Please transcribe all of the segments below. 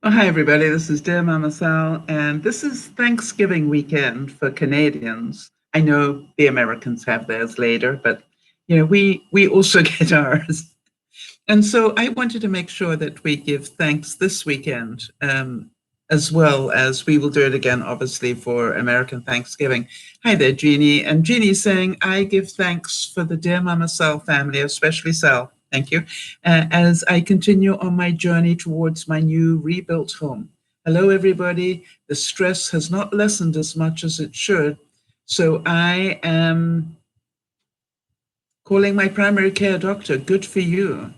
Oh, hi, everybody. This is DearMamaSal, and this is Thanksgiving weekend for Canadians. I know the Americans have theirs later, but we also get ours. And so I wanted to make sure that we give thanks this weekend, as well as we will do it again, obviously, for American Thanksgiving. Hi there, Jeannie. And Jeannie's saying, I give thanks for the Dear Mama Sal family, especially Sal. Thank you. As I continue on my journey towards my new rebuilt home. Hello, everybody. The stress has not lessened as much as it should. So I am calling my primary care doctor. Good for you.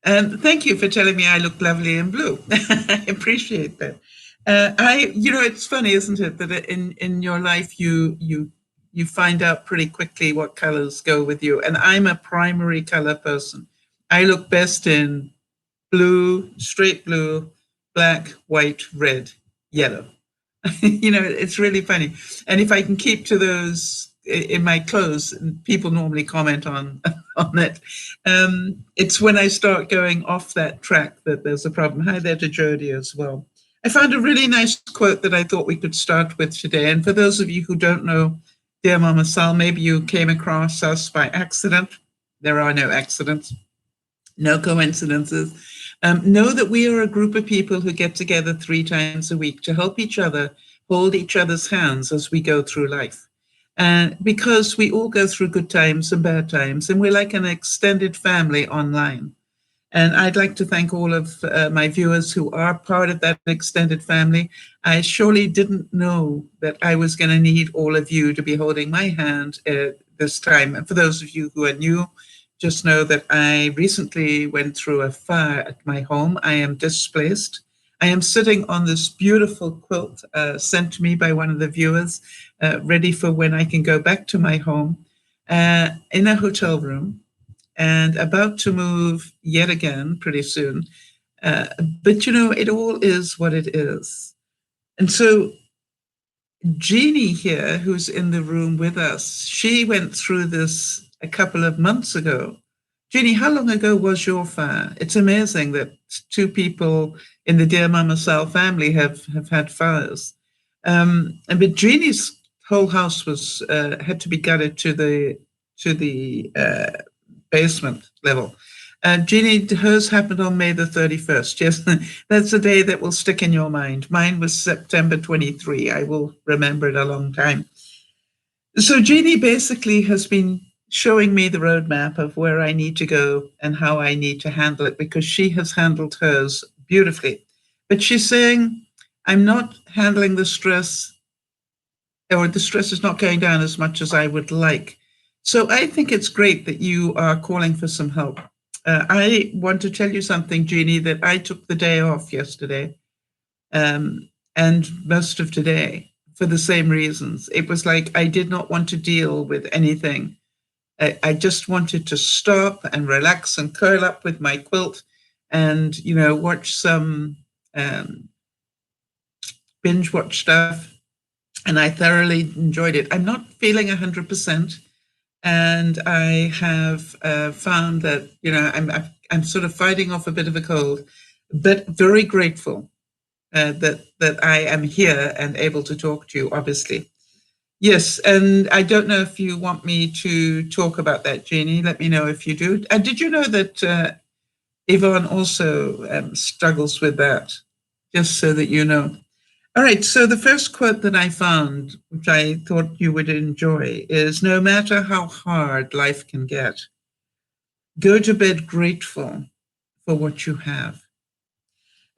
And thank you for telling me I look lovely in blue. I appreciate that. It's funny, isn't it, that in your life you find out pretty quickly what colors go with you. And I'm a primary color person. I look best in blue, straight blue, black, white, red, yellow. It's really funny. And if I can keep to those in my clothes, and people normally comment on on it, it's when I start going off that track that there's a problem. Hi there to Jody as well. I found a really nice quote that I thought we could start with today. And for those of you who don't know Dear Mama Sal, maybe you came across us by accident. There are no accidents, no coincidences. Know that we are a group of people who get together 3 times a week to help each other hold each other's hands as we go through life. Because we all go through good times and bad times, and we're like an extended family online. And I'd like to thank all of my viewers who are part of that extended family. I surely didn't know that I was going to need all of you to be holding my hand this time. And for those of you who are new, just know that I recently went through a fire at my home. I am displaced. I am sitting on this beautiful quilt sent to me by one of the viewers, ready for when I can go back to my home in a hotel room and about to move yet again pretty soon. But it all is what it is. And so Jeannie here, who's in the room with us, she went through this a couple of months ago. Jeannie, how long ago was your fire? It's amazing that 2 people in the Dear Mama Sal family have had fires. But Jeannie's whole house was had to be gutted to the basement level. Jeannie, hers happened on May the 31st. Yes, that's a day that will stick in your mind. Mine was September 23. I will remember it a long time. So Jeannie basically has been showing me the roadmap of where I need to go and how I need to handle it, because she has handled hers beautifully. But she's saying, I'm not handling the stress, or the stress is not going down as much as I would like. So I think it's great that you are calling for some help. I want to tell you something, Jeannie, that I took the day off yesterday and most of today for the same reasons. It was like I did not want to deal with anything. I just wanted to stop and relax and curl up with my quilt and, watch some binge watch stuff. And I thoroughly enjoyed it. I'm not feeling 100%. And I have found that, I'm sort of fighting off a bit of a cold, but very grateful that I am here and able to talk to you, obviously. Yes, and I don't know if you want me to talk about that, Jeannie. Let me know if you do. Did you know that Yvonne also struggles with that? Just so that you know. All right, so the first quote that I found, which I thought you would enjoy, is no matter how hard life can get, go to bed grateful for what you have.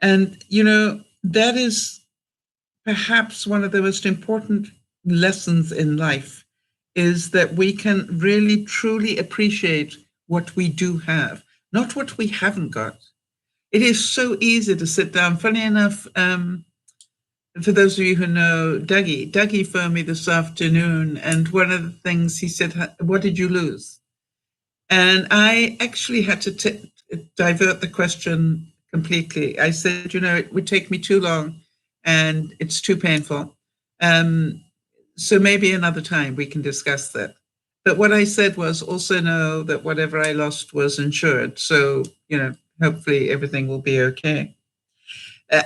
And, that is perhaps one of the most important lessons in life, is that we can really truly appreciate what we do have, not what we haven't got. It is so easy to sit down. Funny enough, for those of you who know Dougie phoned me this afternoon, and one of the things he said, what did you lose? And I actually had to divert the question completely. I said, it would take me too long and it's too painful. So maybe another time we can discuss that. But what I said was also know that whatever I lost was insured. So, hopefully everything will be okay.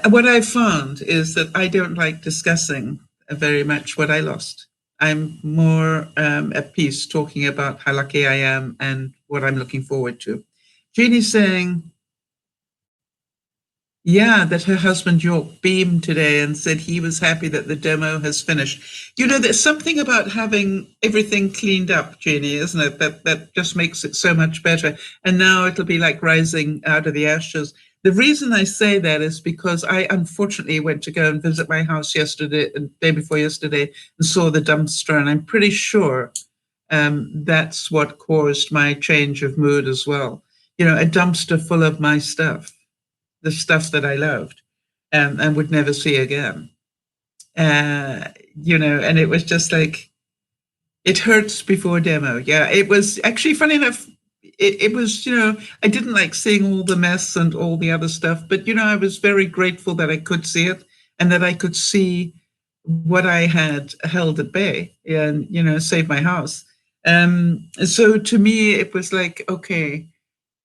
What I've found is that I don't like discussing very much what I lost. I'm more at peace talking about how lucky I am and what I'm looking forward to. Jeannie's saying, yeah, that her husband York beamed today and said he was happy that the demo has finished. You know, there's something about having everything cleaned up, Jeannie, isn't it? That just makes it so much better. And now it'll be like rising out of the ashes. The reason I say that is because I unfortunately went to go and visit my house yesterday, and day before yesterday, and saw the dumpster, and I'm pretty sure that's what caused my change of mood as well. You know, a dumpster full of my stuff, the stuff that I loved and would never see again. You know, and it was just like, it hurts before demo. Yeah, it was actually funny enough. It was, you know, I didn't like seeing all the mess and all the other stuff, but, you know, I was very grateful that I could see it and that I could see what I had held at bay and, you know, save my house. So to me, it was like, okay,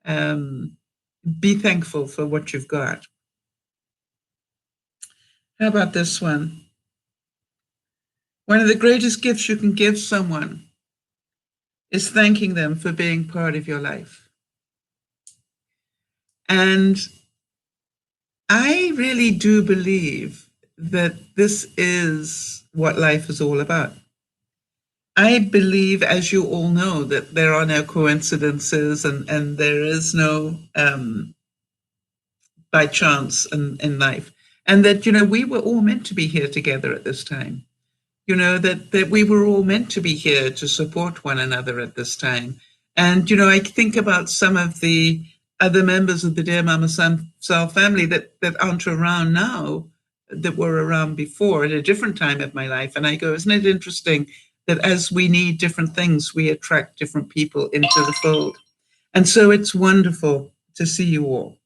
be thankful for what you've got. How about this one? One of the greatest gifts you can give someone is thanking them for being part of your life. And I really do believe that this is what life is all about. I believe, as you all know, that there are no coincidences and there is no by chance in life. And that, you know, we were all meant to be here together at this time. You know, that we were all meant to be here to support one another at this time. And, you know, I think about some of the other members of the Dear Mama Sal family that aren't around now, that were around before at a different time of my life. And I go, isn't it interesting that as we need different things, we attract different people into the fold? And so it's wonderful to see you all.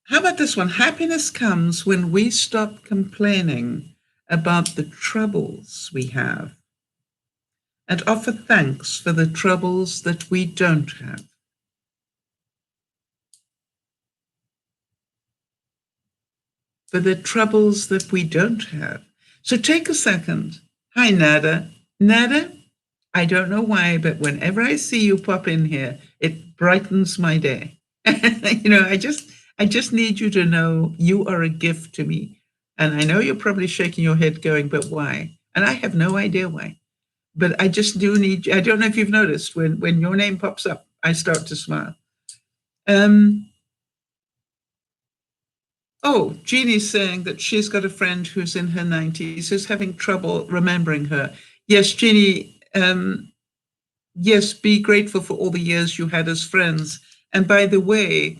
How about this one? Happiness comes when we stop complaining about the troubles we have and offer thanks for the troubles that we don't have. For the troubles that we don't have. So take a second. Hi, Nada. Nada, I don't know why, but whenever I see you pop in here, it brightens my day. You know, I just need you to know you are a gift to me. And I know you're probably shaking your head going, but why? And I have no idea why. But I just do need, I don't know if you've noticed, when your name pops up, I start to smile. Oh, Jeannie's saying that she's got a friend who's in her 90s who's having trouble remembering her. Yes, Jeannie, yes, be grateful for all the years you had as friends. And by the way,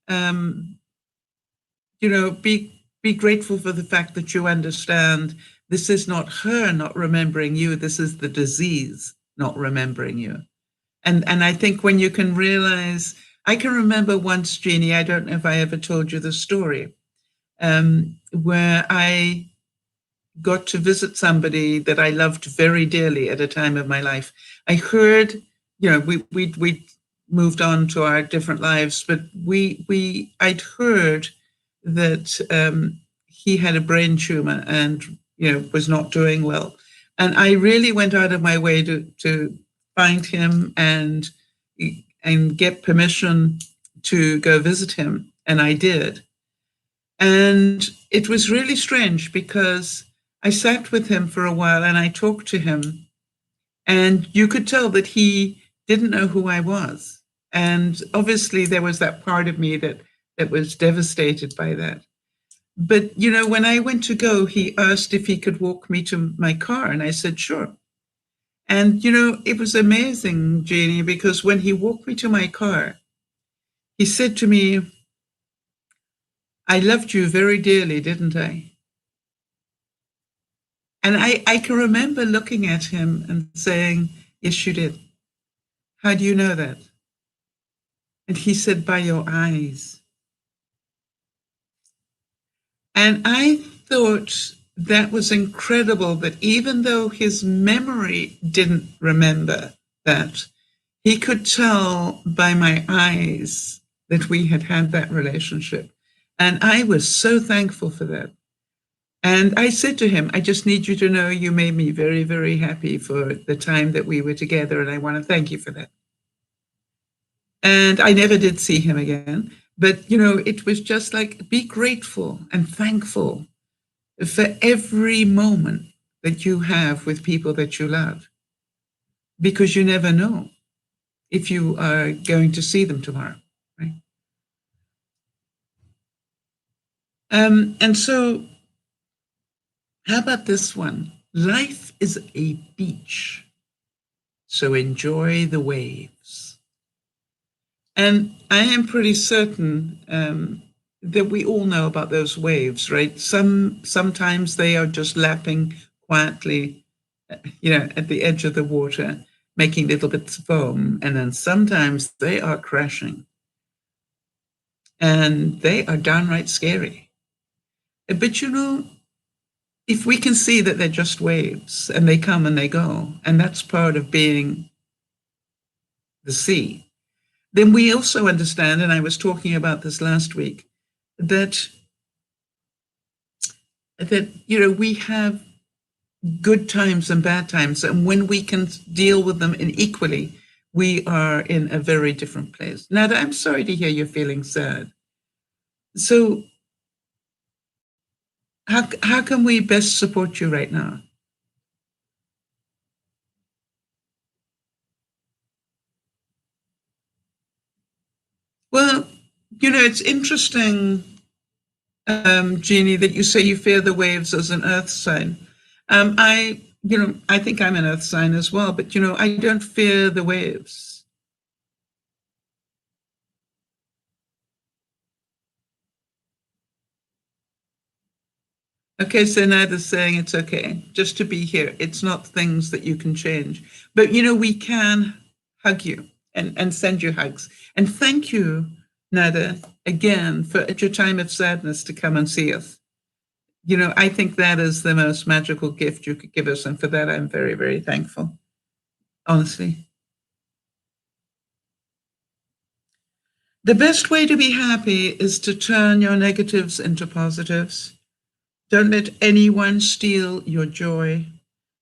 you know, be grateful for the fact that you understand this is not her not remembering you. This is the disease not remembering you. And I think when you can realize, I can remember once, Jeannie, I don't know if I ever told you the story, where I got to visit somebody that I loved very dearly at a time of my life. I heard, you know, we moved on to our different lives, but I'd heard that he had a brain tumor and, you know, was not doing well. And I really went out of my way to find him and get permission to go visit him. And I did. And it was really strange because I sat with him for a while and I talked to him, and you could tell that he didn't know who I was. And obviously there was that part of me that was devastated by that. But, you know, when I went to go, he asked if he could walk me to my car, and I said, sure. And, you know, it was amazing, Jeannie, because when he walked me to my car, he said to me, I loved you very dearly, didn't I? And I can remember looking at him and saying, yes, you did. How do you know that? And he said, by your eyes. And I thought that was incredible, that even though his memory didn't remember that, he could tell by my eyes that we had had that relationship. And I was so thankful for that. And I said to him, I just need you to know you made me very, very happy for the time that we were together. And I want to thank you for that. And I never did see him again. But, it was just like, be grateful and thankful for every moment that you have with people that you love, because you never know if you are going to see them tomorrow, right? And so, how about this one? Life is a beach, so enjoy the waves. And I am pretty certain that we all know about those waves, right? Sometimes they are just lapping quietly, at the edge of the water, making little bits of foam. And then sometimes they are crashing. And they are downright scary. But if we can see that they're just waves and they come and they go, and that's part of being the sea, then we also understand, and I was talking about this last week, that we have good times and bad times, and when we can deal with them equally, we are in a very different place. Now, I'm sorry to hear you're feeling sad. So how can we best support you right now? Well, it's interesting, Jeannie, that you say you fear the waves as an earth sign. I think I'm an earth sign as well, but, I don't fear the waves. Okay, so Nada's saying it's okay just to be here. It's not things that you can change. But, we can hug you and send you hugs. And thank you, Nada, again, for at your time of sadness to come and see us. I think that is the most magical gift you could give us. And for that, I'm very, very thankful, honestly. The best way to be happy is to turn your negatives into positives. Don't let anyone steal your joy,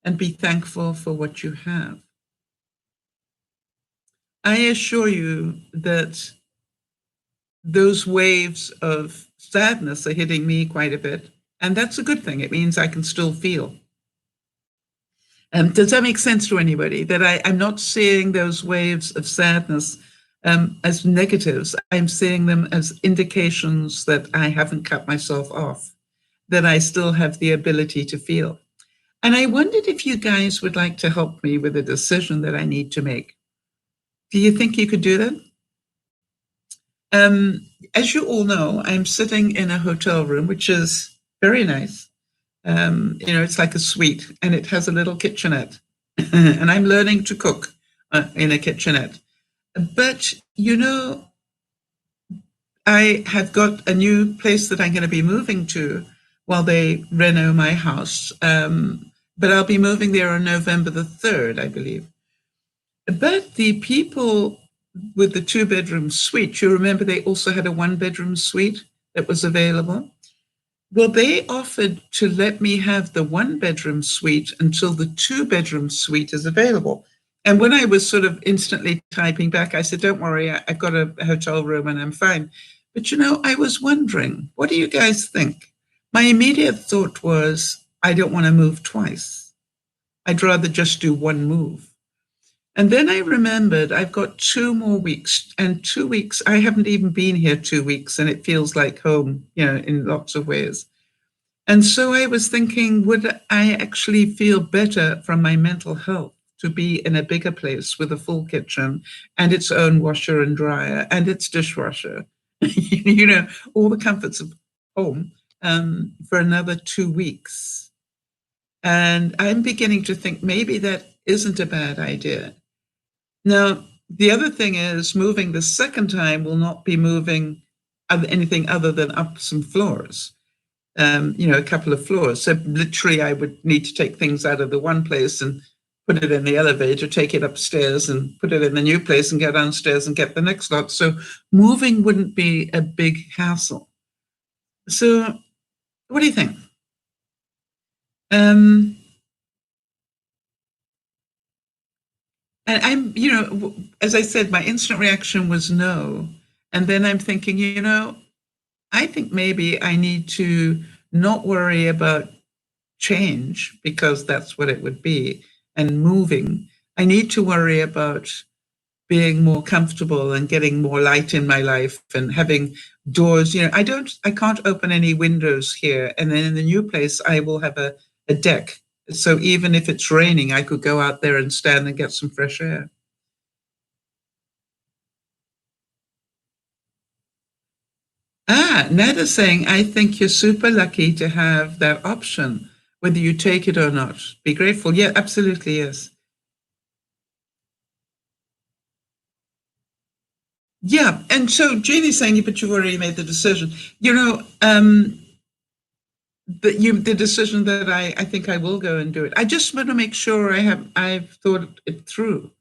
and be thankful for what you have. I assure you that those waves of sadness are hitting me quite a bit, and that's a good thing. It means I can still feel. Does that make sense to anybody? That I'm not seeing those waves of sadness as negatives. I'm seeing them as indications that I haven't cut myself off, that I still have the ability to feel. And I wondered if you guys would like to help me with a decision that I need to make. Do you think you could do that? As you all know, I'm sitting in a hotel room, which is very nice. It's like a suite, and it has a little kitchenette. And I'm learning to cook in a kitchenette. But, I have got a new place that I'm going to be moving to while they reno my house. But I'll be moving there on November the 3rd, I believe. But the people with the 2-bedroom suite, you remember they also had a 1-bedroom suite that was available? Well, they offered to let me have the 1-bedroom suite until the 2-bedroom suite is available. And when I was sort of instantly typing back, I said, don't worry, I've got a hotel room and I'm fine. But, I was wondering, what do you guys think? My immediate thought was, I don't want to move twice. I'd rather just do one move. And then I remembered I've got 2 more weeks, and 2 weeks, I haven't even been here 2 weeks, and it feels like home, in lots of ways. And so I was thinking, would I actually feel better from my mental health to be in a bigger place with a full kitchen and its own washer and dryer and its dishwasher, all the comforts of home for another 2 weeks? And I'm beginning to think maybe that isn't a bad idea. Now, the other thing is, moving the second time will not be moving anything other than up some floors, a couple of floors. So literally I would need to take things out of the one place and put it in the elevator, take it upstairs and put it in the new place and go downstairs and get the next lot. So moving wouldn't be a big hassle. So what do you think? And I'm, as I said, my instant reaction was no. And then I'm thinking, I think maybe I need to not worry about change, because that's what it would be, and moving. I need to worry about being more comfortable and getting more light in my life and having doors. I can't open any windows here. And then in the new place, I will have a deck. So even if it's raining, I could go out there and stand and get some fresh air. Nada's saying, I think you're super lucky to have that option, whether you take it or not. Be grateful. Yeah, absolutely, yes. Yeah, and so Janie's saying, but you've already made the decision. The decision that I think I will go and do it. I just want to make sure I've thought it through.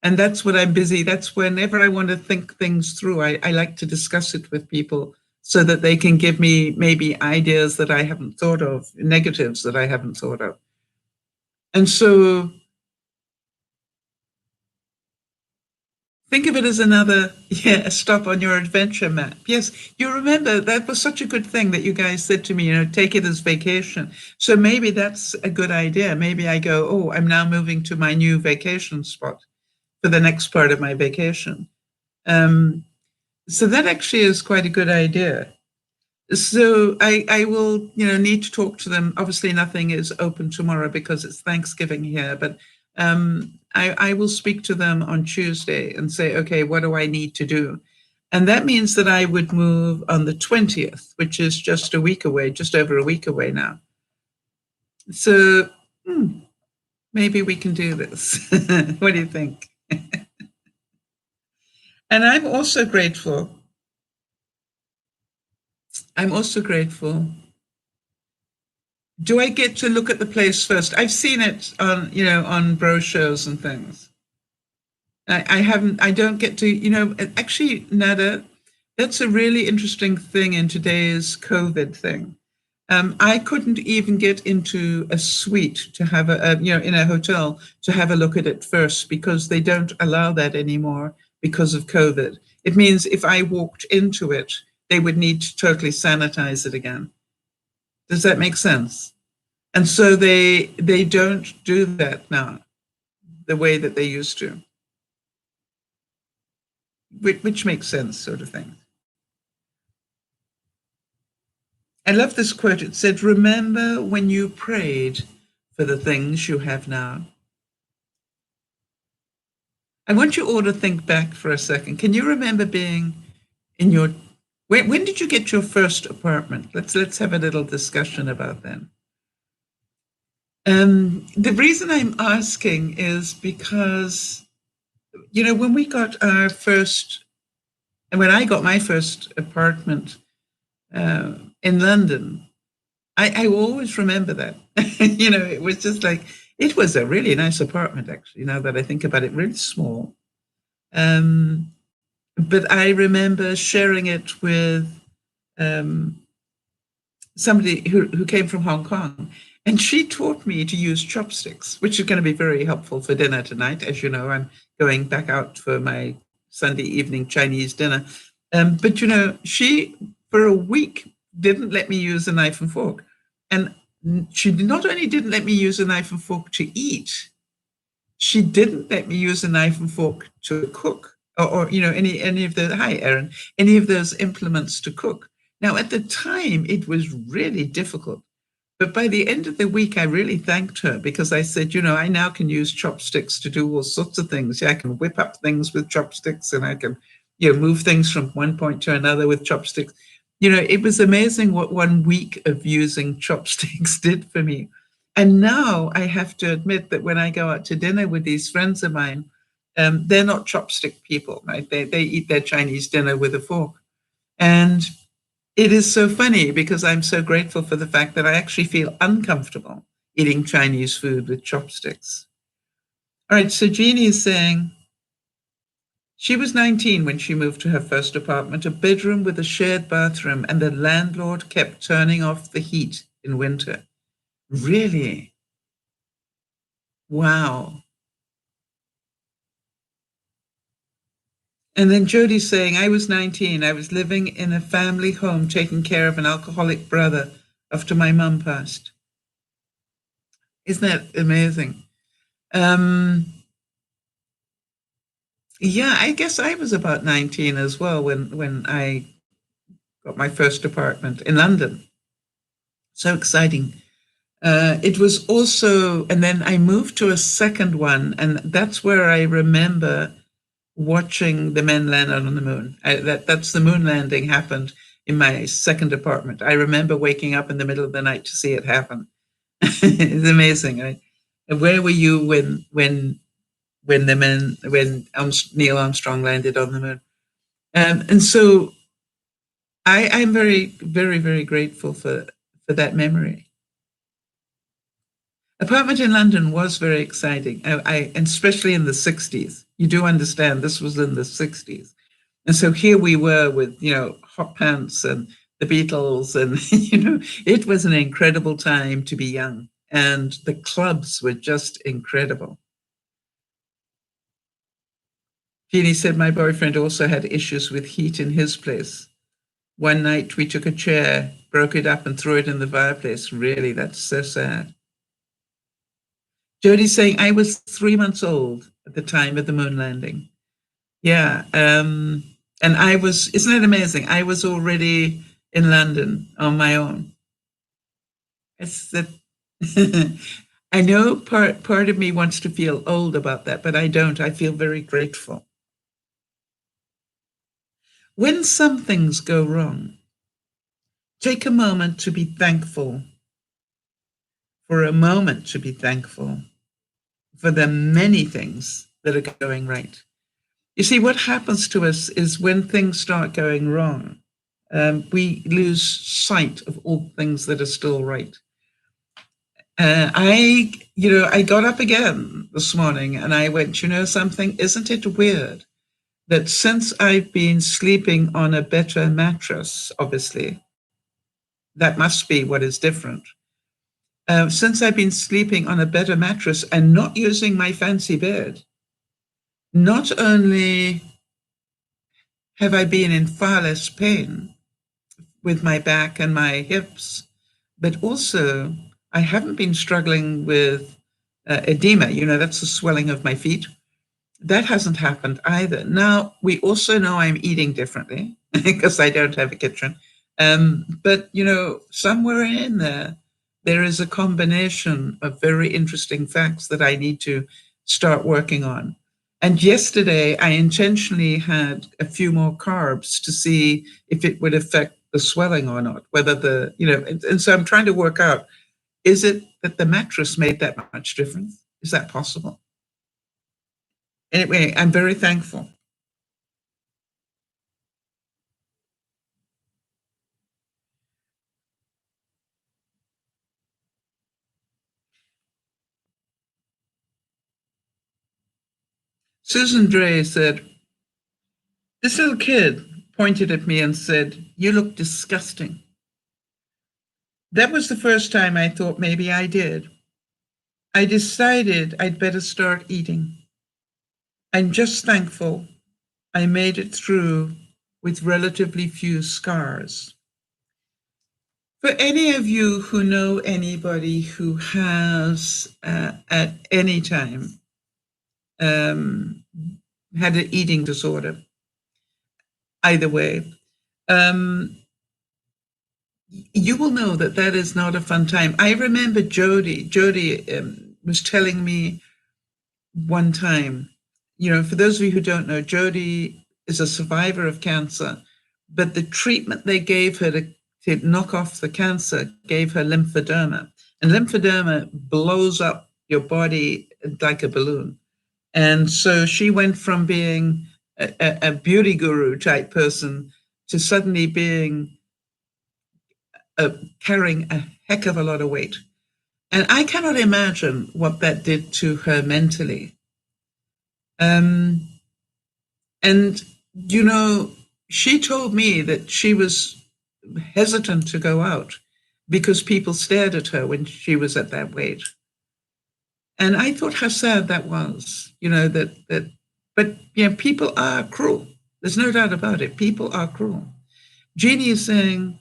And that's what I'm busy. That's whenever I want to think things through, I like to discuss it with people so that they can give me maybe ideas that I haven't thought of, negatives that I haven't thought of. And so think of it as another stop on your adventure map. Yes, you remember that was such a good thing that you guys said to me, take it as vacation. So maybe that's a good idea. Maybe I go, oh, I'm now moving to my new vacation spot for the next part of my vacation. So that actually is quite a good idea. So I will, need to talk to them. Obviously, nothing is open tomorrow because it's Thanksgiving here, but I will speak to them on Tuesday and say, okay, what do I need to do? And that means that I would move on the 20th, which is just a week away, just over a week away now. So maybe we can do this. What do you think? And I'm also grateful. Do I get to look at the place first? I've seen it on brochures and things. I don't get to, actually, Nada, that's a really interesting thing in today's COVID thing. I couldn't even get into a suite to have in a hotel to have a look at it first, because they don't allow that anymore because of COVID. It means if I walked into it, they would need to totally sanitize it again. Does that make sense? And so they don't do that now the way that they used to, which makes sense, sort of thing. I love this quote. It said, remember when you prayed for the things you have now. I want you all to think back for a second. Can you remember being in your, when did you get your first apartment? Let's have a little discussion about that. The reason I'm asking is because, when we got our first, and when I got my first apartment in London, I always remember that. It was just like, it was a really nice apartment, actually, now that I think about it, really small. But I remember sharing it with somebody who came from Hong Kong. And she taught me to use chopsticks, which is going to be very helpful for dinner tonight. As you know, I'm going back out for my Sunday evening Chinese dinner. But, she, for a week, didn't let me use a knife and fork. And she not only didn't let me use a knife and fork to eat, she didn't let me use a knife and fork to cook, or any of the, hi, Erin, any of those implements to cook. Now, at the time, it was really difficult. But by the end of the week, I really thanked her, because I said, I now can use chopsticks to do all sorts of things. Yeah, I can whip up things with chopsticks, and I can, move things from one point to another with chopsticks. It was amazing what 1 week of using chopsticks did for me. And now I have to admit that when I go out to dinner with these friends of mine, they're not chopstick people, right? They eat their Chinese dinner with a fork. And it is so funny, because I'm so grateful for the fact that I actually feel uncomfortable eating Chinese food with chopsticks. All right, so Jeannie is saying she was 19 when she moved to her first apartment, a bedroom with a shared bathroom, and the landlord kept turning off the heat in winter. Really? Wow. And then Jody's saying, I was 19. I was living in a family home taking care of an alcoholic brother after my mum passed. Isn't that amazing? Yeah, I guess I was about 19 as well when I got my first apartment in London. So exciting. It was also, and then I moved to a second one, and that's where I remember watching the men land on the moon. That's the moon landing happened in my second apartment. I remember waking up in the middle of the night to see it happen. It's amazing. Where were you when Neil Armstrong landed on the moon? And so I'm very, very, very grateful for that memory. Apartment in London was very exciting. And especially in the 60s. You do understand this was in the 60s. And so here we were with, hot pants and the Beatles, and, it was an incredible time to be young. And the clubs were just incredible. Jeannie said my boyfriend also had issues with heat in his place. One night we took a chair, broke it up and threw it in the fireplace. Really, that's so sad. Jody's saying I was 3 months old at the time of the moon landing. Yeah. And isn't it amazing? I was already in London on my own. It's that I know part of me wants to feel old about that, but I don't. I feel very grateful. When some things go wrong, take a moment to be thankful. For a moment to be thankful for the many things that are going right. You see, what happens to us is when things start going wrong, we lose sight of all things that are still right. I got up again this morning and I went, something, isn't it weird that since I've been sleeping on a better mattress, obviously, that must be what is different. Since I've been sleeping on a better mattress and not using my fancy bed, not only have I been in far less pain with my back and my hips, but also I haven't been struggling with edema. That's the swelling of my feet. That hasn't happened either. Now, we also know I'm eating differently because I don't have a kitchen. But, somewhere in there is a combination of very interesting facts that I need to start working on. And yesterday, I intentionally had a few more carbs to see if it would affect the swelling or not, and so I'm trying to work out, is it that the mattress made that much difference? Is that possible? Anyway, I'm very thankful. Susan Dre said, this little kid pointed at me and said, you look disgusting. That was the first time I thought maybe I did. I decided I'd better start eating. I'm just thankful I made it through with relatively few scars. For any of you who know anybody who has at any time had an eating disorder, either way, you will know that that is not a fun time. I remember Jody was telling me one time, for those of you who don't know, Jody is a survivor of cancer, but the treatment they gave her to knock off the cancer gave her lymphedema. And lymphedema blows up your body like a balloon. And so she went from being a beauty guru type person to suddenly being carrying a heck of a lot of weight. And I cannot imagine what that did to her mentally. Um, and, she told me that she was hesitant to go out because people stared at her when she was at that weight. And I thought how sad that was, but people are cruel. There's no doubt about it. People are cruel. Jeannie is saying,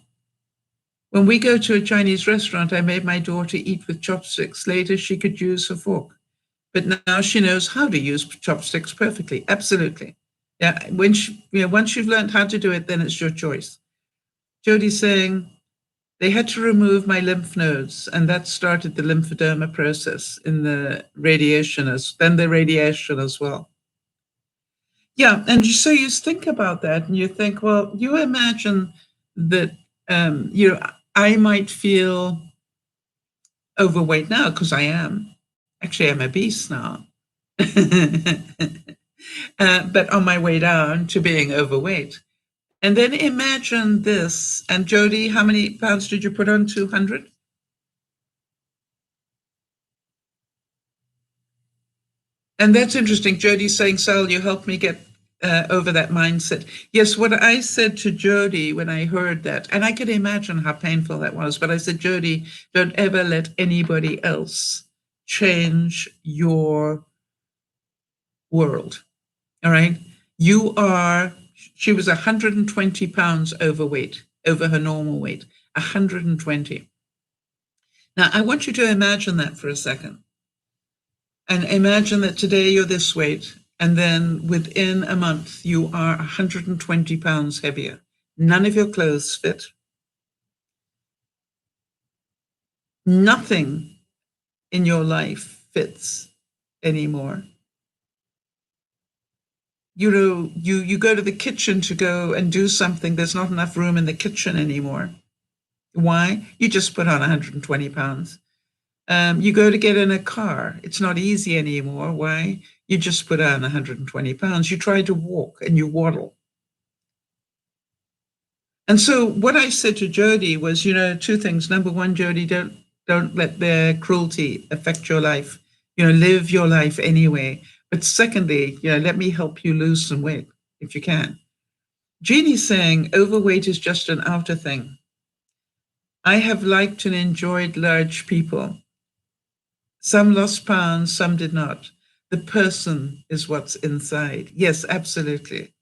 when we go to a Chinese restaurant, I made my daughter eat with chopsticks. Later, she could use her fork. But now she knows how to use chopsticks perfectly. Absolutely. Yeah. Once you've learned how to do it, then it's your choice. Jody's saying, they had to remove my lymph nodes, and that started the lymphoderma process in the radiation, then the radiation as well. Yeah, and so you think about that, and you think, well, you imagine that, I might feel overweight now because I am. Actually, I'm obese now. But on my way down to being overweight. And then imagine this. And Jody, how many pounds did you put on? 200? And that's interesting. Jody's saying, Sal, you helped me get over that mindset. Yes, what I said to Jody when I heard that, and I could imagine how painful that was, but I said, Jody, don't ever let anybody else change your world. All right. She was 120 pounds overweight, over her normal weight, 120. Now, I want you to imagine that for a second. And imagine that today you're this weight, and then within a month, you are 120 pounds heavier. None of your clothes fit. Nothing in your life fits anymore. You go to the kitchen to go and do something. There's not enough room in the kitchen anymore. Why? You just put on 120 pounds. You go to get in a car. It's not easy anymore. Why? You just put on 120 pounds. You try to walk and you waddle. And so what I said to Jody was, two things. Number one, Jody, don't let their cruelty affect your life. Live your life anyway. But secondly, let me help you lose some weight if you can. Jeannie's saying overweight is just an outer thing. I have liked and enjoyed large people. Some lost pounds, some did not. The person is what's inside. Yes, absolutely.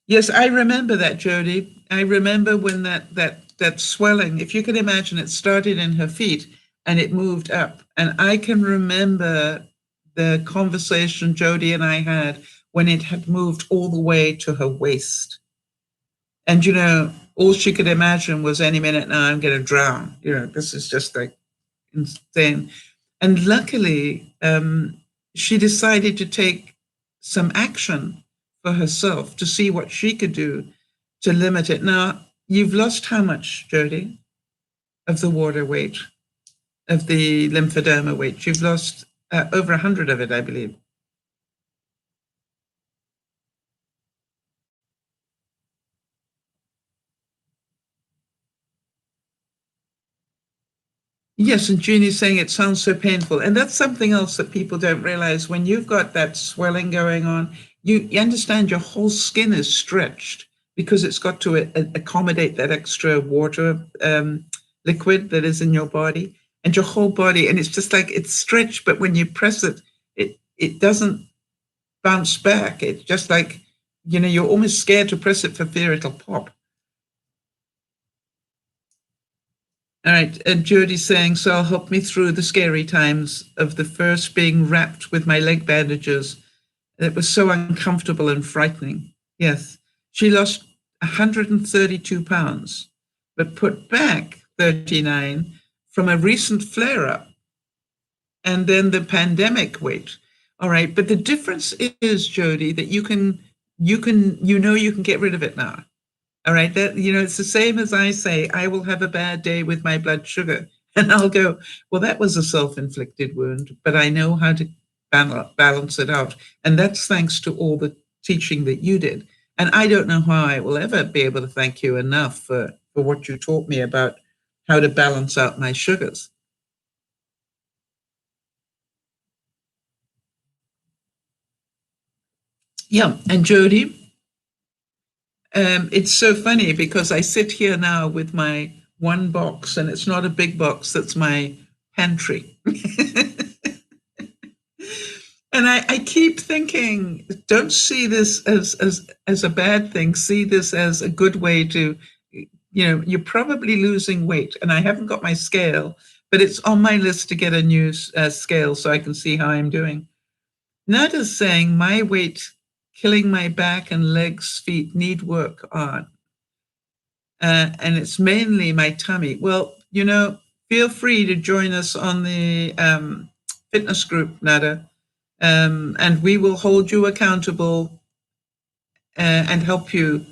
Yes, I remember that, Jody. I remember when that swelling, if you can imagine, it started in her feet and it moved up. And I can remember the conversation Jody and I had when it had moved all the way to her waist. And, all she could imagine was any minute now I'm going to drown. This is just like insane. And luckily, she decided to take some action for herself to see what she could do to limit it. Now, you've lost how much, Jody, of the water weight, of the lymphoderma weight? You've lost over 100 of it, I believe. Yes, and Jeannie's saying it sounds so painful. And that's something else that people don't realize. When you've got that swelling going on, you understand your whole skin is stretched because it's got to accommodate that extra water liquid that is in your body, and your whole body. And it's just like it's stretched, but when you press it, it doesn't bounce back. It's just like, you're almost scared to press it for fear it'll pop. All right, and Jody's saying, Sal, help me through the scary times of the first being wrapped with my leg bandages. It was so uncomfortable and frightening. Yes, she lost 132 pounds, but put back 39 from a recent flare-up and then the pandemic weight. All right, but the difference is, Jody, that you can get rid of it now. All right, that it's the same as I say, I will have a bad day with my blood sugar, and I'll go, well, that was a self-inflicted wound, but I know how to balance it out, and that's thanks to all the teaching that you did. And I don't know how I will ever be able to thank you enough for what you taught me about how to balance out my sugars. Yeah, and Jody, it's so funny because I sit here now with my one box, and it's not a big box, that's my pantry. And I keep thinking, don't see this as a bad thing. See this as a good way to, you're probably losing weight. And I haven't got my scale, but it's on my list to get a new scale so I can see how I'm doing. Nada's saying my weight, killing my back and legs, feet need work on. And it's mainly my tummy. Well, feel free to join us on the fitness group, Nada. And we will hold you accountable and help you,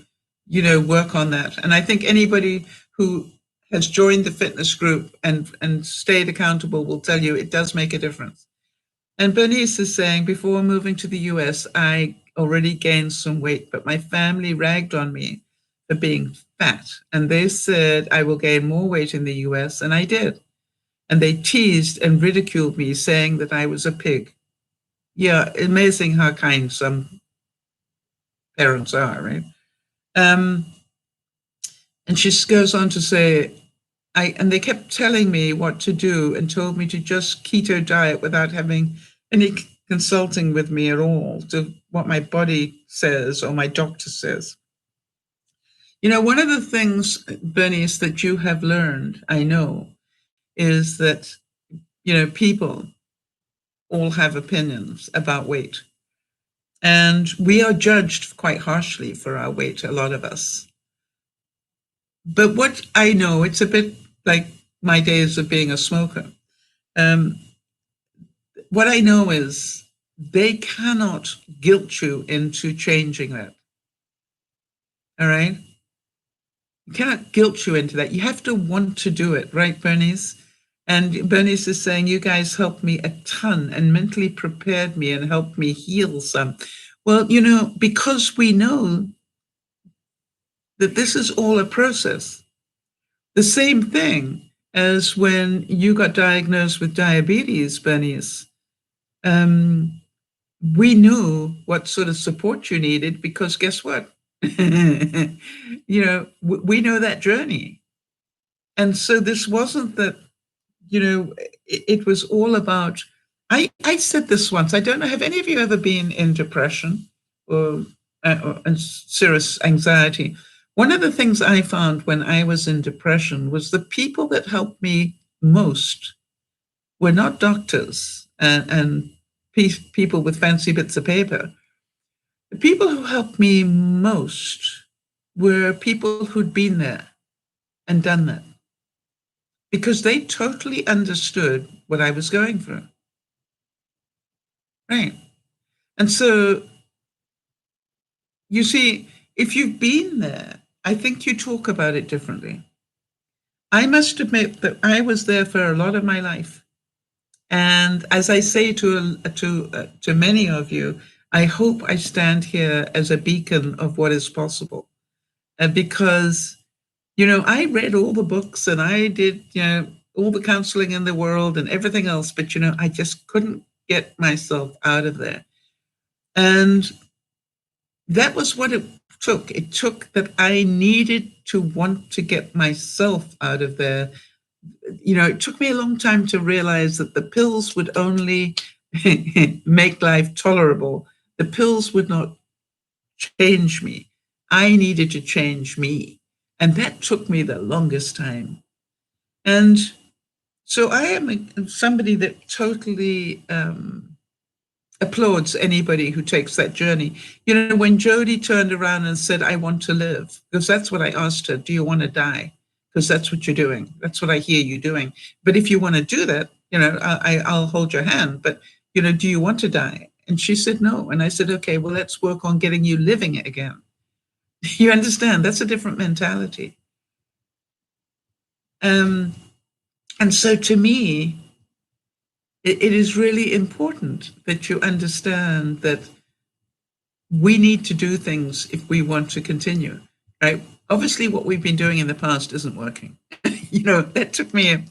work on that. And I think anybody who has joined the fitness group and stayed accountable will tell you it does make a difference. And Bernice is saying, before moving to the US, I already gained some weight, but my family ragged on me for being fat. And they said I will gain more weight in the US, and I did. And they teased and ridiculed me, saying that I was a pig. Yeah, amazing how kind some parents are, right? And she goes on to say, and they kept telling me what to do and told me to just keto diet without having any consulting with me at all to what my body says or my doctor says. One of the things, Bernice, that you have learned, I know, is that, people all have opinions about weight. And we are judged quite harshly for our weight, a lot of us. But what I know, it's a bit like my days of being a smoker. What I know is they cannot guilt you into changing that. All right? You cannot guilt you into that. You have to want to do it, right, Bernice? And Bernice is saying, you guys helped me a ton and mentally prepared me and helped me heal some. Well, because we know that this is all a process. The same thing as when you got diagnosed with diabetes, Bernice. We knew what sort of support you needed because guess what? We know that journey. And so this wasn't that, it was all about, I said this once, I don't know, have any of you ever been in depression or serious anxiety? One of the things I found when I was in depression was the people that helped me most were not doctors and people with fancy bits of paper. The people who helped me most were people who'd been there and done that because they totally understood what I was going through. Right. And so, you see, if you've been there, I think you talk about it differently. I must admit that I was there for a lot of my life. And as I say to many of you, I hope I stand here as a beacon of what is possible. Because, I read all the books and I did, all the counseling in the world and everything else, but, I just couldn't get myself out of there. And that was what it took. It took that I needed to want to get myself out of there. It took me a long time to realize that the pills would only make life tolerable. The pills would not change me. I needed to change me. And that took me the longest time. And so I am somebody that totally applauds anybody who takes that journey. When Jody turned around and said, I want to live, because that's what I asked her, do you want to die? Because that's what you're doing. That's what I hear you doing. But if you want to do that, I'll hold your hand. But, do you want to die? And she said, no. And I said, okay, well, let's work on getting you living it again. You understand? That's a different mentality. And so to me, it is really important that you understand that we need to do things if we want to continue, right? Obviously, what we've been doing in the past isn't working. That took me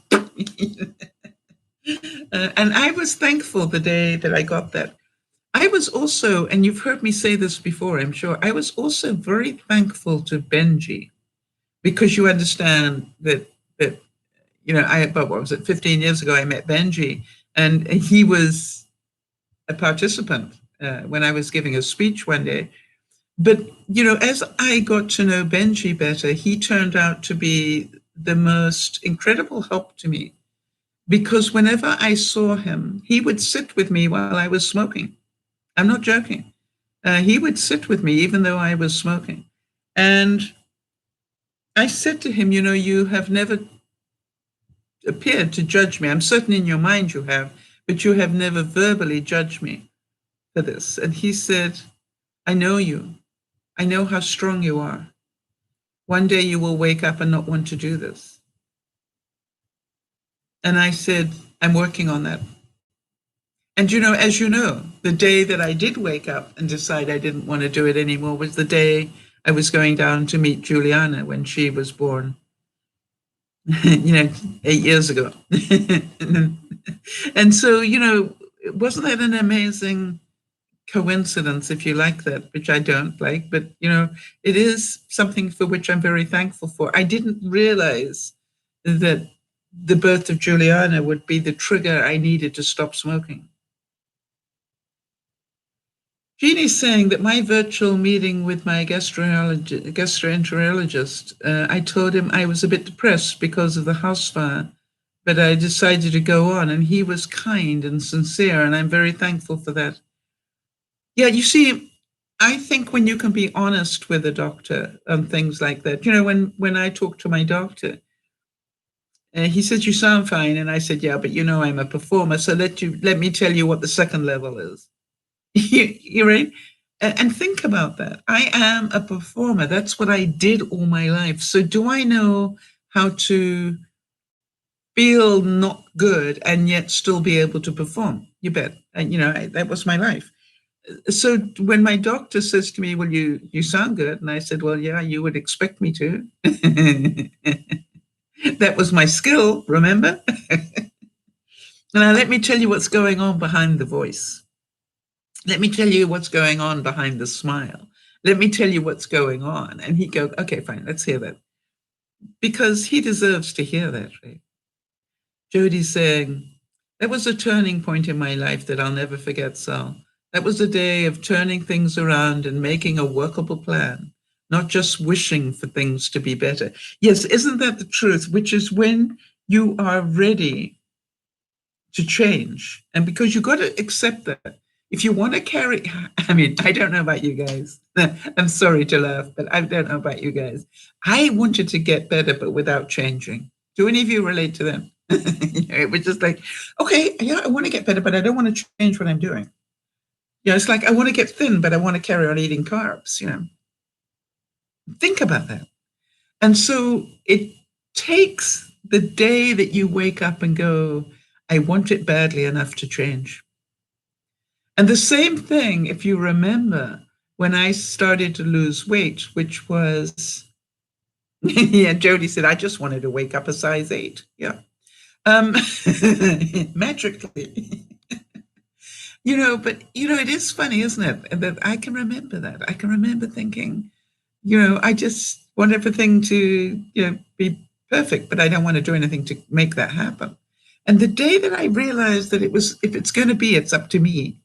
and I was thankful the day that I got that. I was also, and you've heard me say this before, I'm sure, I was also very thankful to Benji, because you understand that about what was it, 15 years ago, I met Benji, and he was a participant when I was giving a speech one day. But, as I got to know Benji better, he turned out to be the most incredible help to me, because whenever I saw him, he would sit with me while I was smoking. I'm not joking. He would sit with me even though I was smoking. And I said to him, you have never appeared to judge me. I'm certain in your mind you have, but you have never verbally judged me for this. And he said, I know you. I know how strong you are. One day you will wake up and not want to do this. And I said, I'm working on that. And, as you know, the day that I did wake up and decide I didn't want to do it anymore was the day I was going down to meet Juliana when she was born, 8 years ago. And so, wasn't that an amazing coincidence, if you like that, which I don't like, but, it is something for which I'm very thankful for. I didn't realize that the birth of Juliana would be the trigger I needed to stop smoking. Jeannie's saying that my virtual meeting with my gastroenterologist, I told him I was a bit depressed because of the house fire, but I decided to go on, and he was kind and sincere, and I'm very thankful for that. Yeah, you see, I think when you can be honest with a doctor on things like that, when I talk to my doctor, he said, you sound fine. And I said, yeah, but I'm a performer. So let me tell you what the second level is. You're right. And think about that. I am a performer. That's what I did all my life. So do I know how to feel not good and yet still be able to perform? You bet. And, that was my life. So when my doctor says to me, well, you sound good. And I said, well, yeah, you would expect me to. That was my skill, remember? Now, let me tell you what's going on behind the voice. Let me tell you what's going on behind the smile. Let me tell you what's going on. And he goes, okay, fine, let's hear that. Because he deserves to hear that, right? Jody's saying, that was a turning point in my life that I'll never forget, Sal. That was a day of turning things around and making a workable plan, not just wishing for things to be better. Yes, isn't that the truth? Which is when you are ready to change. And because you've got to accept that. If you want to carry, I don't know about you guys. I'm sorry to laugh, but I don't know about you guys. I wanted to get better, but without changing. Do any of you relate to that? It was just like, okay, yeah, I want to get better, but I don't want to change what I'm doing. It's like, I want to get thin, but I want to carry on eating carbs, Think about that. And so it takes the day that you wake up and go, I want it badly enough to change. And the same thing, if you remember, when I started to lose weight, which was, yeah, Jody said, I just wanted to wake up a size 8. Yeah. Magically. But, it is funny, isn't it? That I can remember that. I can remember thinking, I just want everything to, be perfect, but I don't want to do anything to make that happen. And the day that I realized that if it's going to be, it's up to me,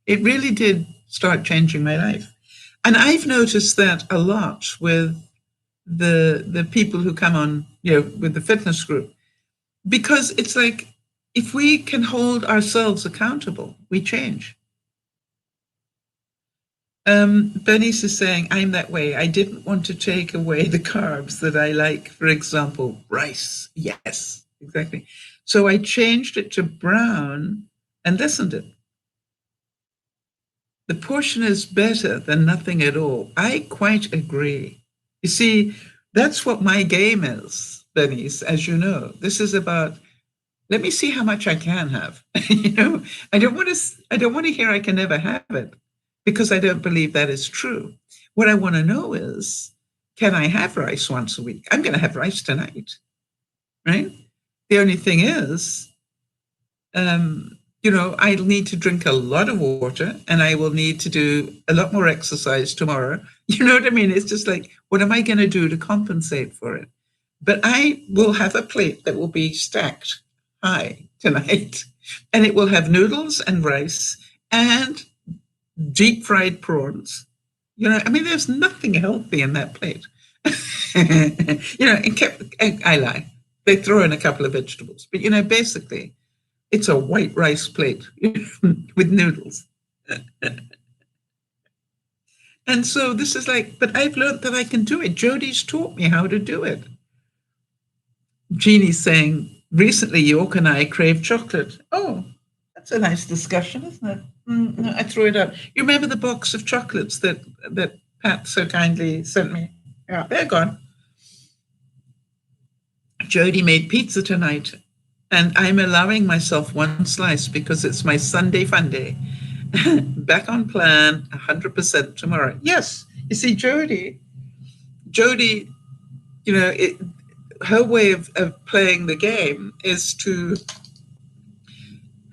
it really did start changing my life. And I've noticed that a lot with the people who come on, with the fitness group, because it's like, if we can hold ourselves accountable, we change. Bernice is saying, I'm that way. I didn't want to take away the carbs that I like. For example, rice. Yes, exactly. So I changed it to brown and listened to it. The portion is better than nothing at all. I quite agree. You see, that's what my game is, Bernice, as you know. This is about, let me see how much I can have. I don't want to hear I can never have it, because I don't believe that is true. What I want to know is, can I have rice once a week? I'm going to have rice tonight, right? The only thing is, I'll need to drink a lot of water and I will need to do a lot more exercise tomorrow. You know what I mean? It's just like, what am I going to do to compensate for it? But I will have a plate that will be stacked high tonight, and it will have noodles and rice and deep fried prawns. I mean, there's nothing healthy in that plate. I lie. They throw in a couple of vegetables, but basically, it's a white rice plate with noodles. And so this is like, but I've learned that I can do it. Jodie's taught me how to do it. Jeannie's saying, recently York and I craved chocolate. Oh, that's a nice discussion, isn't it? No, I threw it out. You remember the box of chocolates that Pat so kindly sent me? Yeah, they're gone. Jodie made pizza tonight, and I'm allowing myself one slice because it's my Sunday fun day. Back on plan, 100% tomorrow. Yes, you see, Jodie, her way of playing the game is to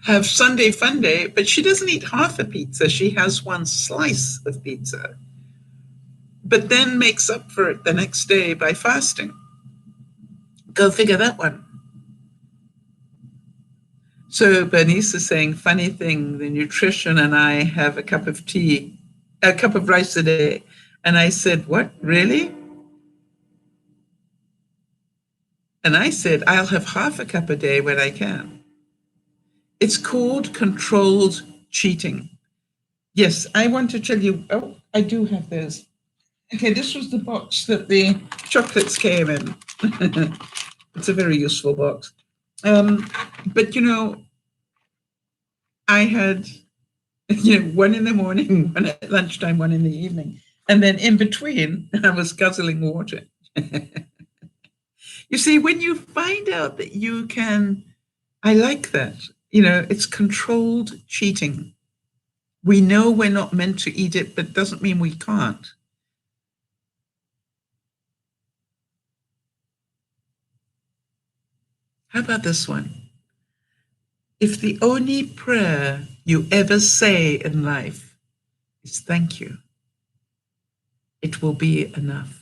have Sunday fun day, but she doesn't eat half a pizza. She has one slice of pizza, but then makes up for it the next day by fasting. Go figure that one. So Bernice is saying, funny thing, the nutrition and I have a cup of rice a day. And I said, what, really? And I said, I'll have half a cup a day when I can. It's called controlled cheating. Yes, I want to tell you, I do have those. Okay, this was the box that the chocolates came in. It's a very useful box. But, I had, one in the morning, one at lunchtime, one in the evening. And then in between, I was guzzling water. You see, when you find out that you can, I like that. It's controlled cheating. We know we're not meant to eat it, but it doesn't mean we can't. How about this one? If the only prayer you ever say in life is thank you, it will be enough.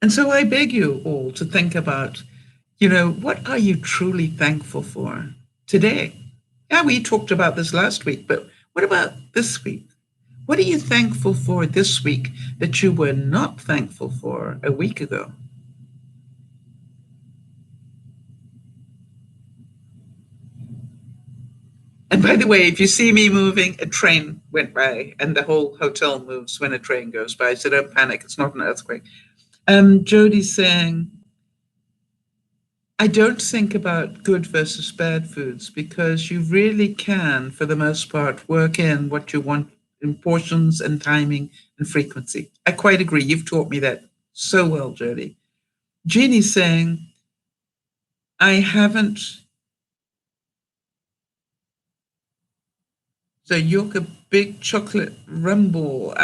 And so I beg you all to think about, what are you truly thankful for today? Yeah, we talked about this last week, but what about this week? What are you thankful for this week that you were not thankful for a week ago? And by the way, if you see me moving, a train went by and the whole hotel moves when a train goes by. So don't panic. It's not an earthquake. Jodie's saying, I don't think about good versus bad foods because you really can, for the most part, work in what you want in portions and timing and frequency. I quite agree. You've taught me that so well, Jodie. Jeannie's saying, I haven't. So York a big chocolate rumble.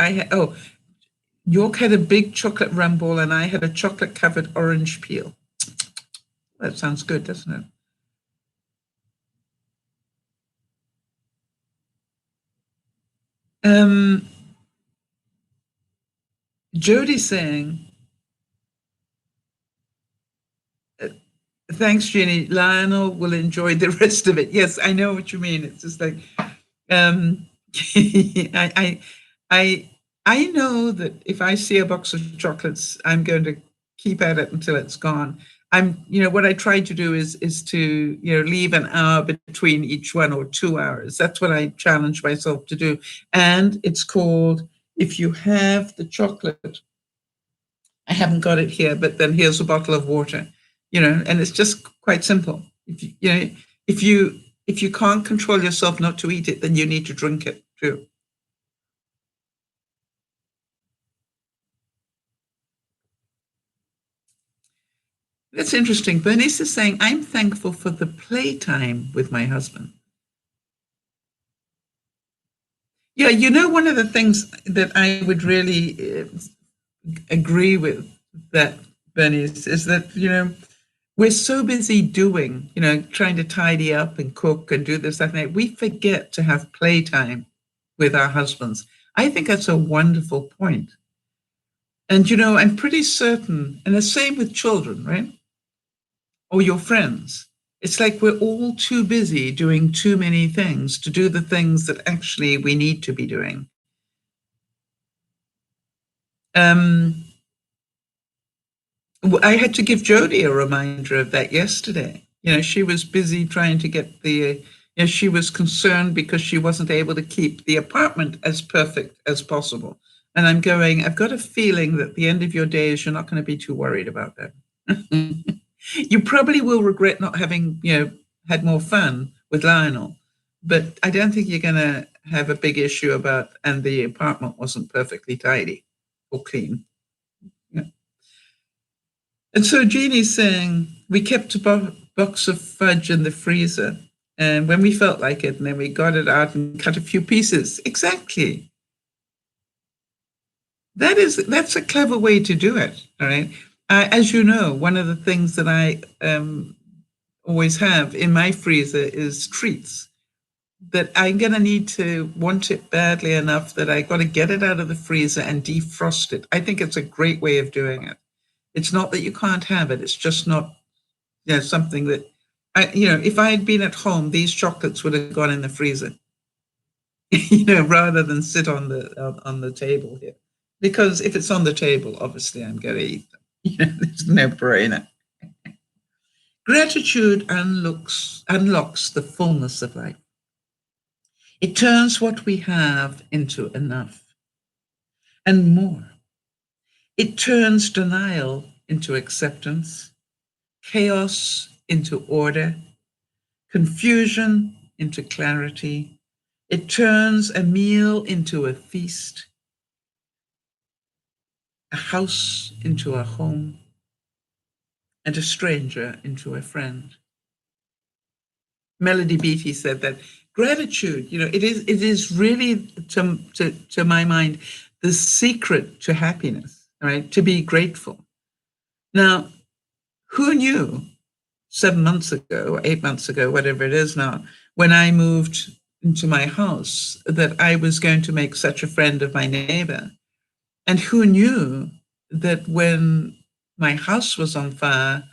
York had a big chocolate rumble and I had a chocolate covered orange peel. That sounds good, doesn't it? Jodie's saying, thanks, Jenny. Lionel will enjoy the rest of it. Yes, I know what you mean. It's just like, I, I, I know that if I see a box of chocolates, I'm going to keep at it until it's gone. What I try to do is to, leave an hour between each one or 2 hours. That's what I challenge myself to do. And it's called, if you have the chocolate, I haven't got it here, but then here's a bottle of water, and it's just quite simple. If you can't control yourself not to eat it, then you need to drink it too. That's interesting. Bernice is saying, I'm thankful for the playtime with my husband. Yeah, one of the things that I would really agree with that Benny, is that, we're so busy doing, trying to tidy up and cook and do this, that, and that. We forget to have playtime with our husbands. I think that's a wonderful point. And, I'm pretty certain, and the same with children, right? Or your friends. It's like we're all too busy doing too many things to do the things that actually we need to be doing. I had to give Jodie a reminder of that yesterday. She was busy trying to get she was concerned because she wasn't able to keep the apartment as perfect as possible. And I'm going, I've got a feeling that at the end of your days, you're not going to be too worried about that. You probably will regret not having, had more fun with Lionel, but I don't think you're going to have a big issue about, and the apartment wasn't perfectly tidy or clean. Yeah. And so Jeannie's saying, we kept a box of fudge in the freezer, and when we felt like it, and then we got it out and cut a few pieces. Exactly. That's a clever way to do it. All right. As you know, one of the things that I always have in my freezer is treats that I'm going to need to want it badly enough that I got to get it out of the freezer and defrost it. I think it's a great way of doing it. It's not that you can't have it. It's just not something that, if I had been at home, these chocolates would have gone in the freezer, rather than sit on the table here. Because if it's on the table, obviously I'm going to eat them. There's no brainer. Gratitude unlocks the fullness of life. It turns what we have into enough and more. It turns denial into acceptance, chaos into order, confusion into clarity. It turns a meal into a feast, a house into a home, and a stranger into a friend. Melody Beattie said that gratitude, it is really, to my mind, the secret to happiness, right? To be grateful. Now, who knew 7 months ago, or 8 months ago, whatever it is now, when I moved into my house, that I was going to make such a friend of my neighbor? And who knew that when my house was on fire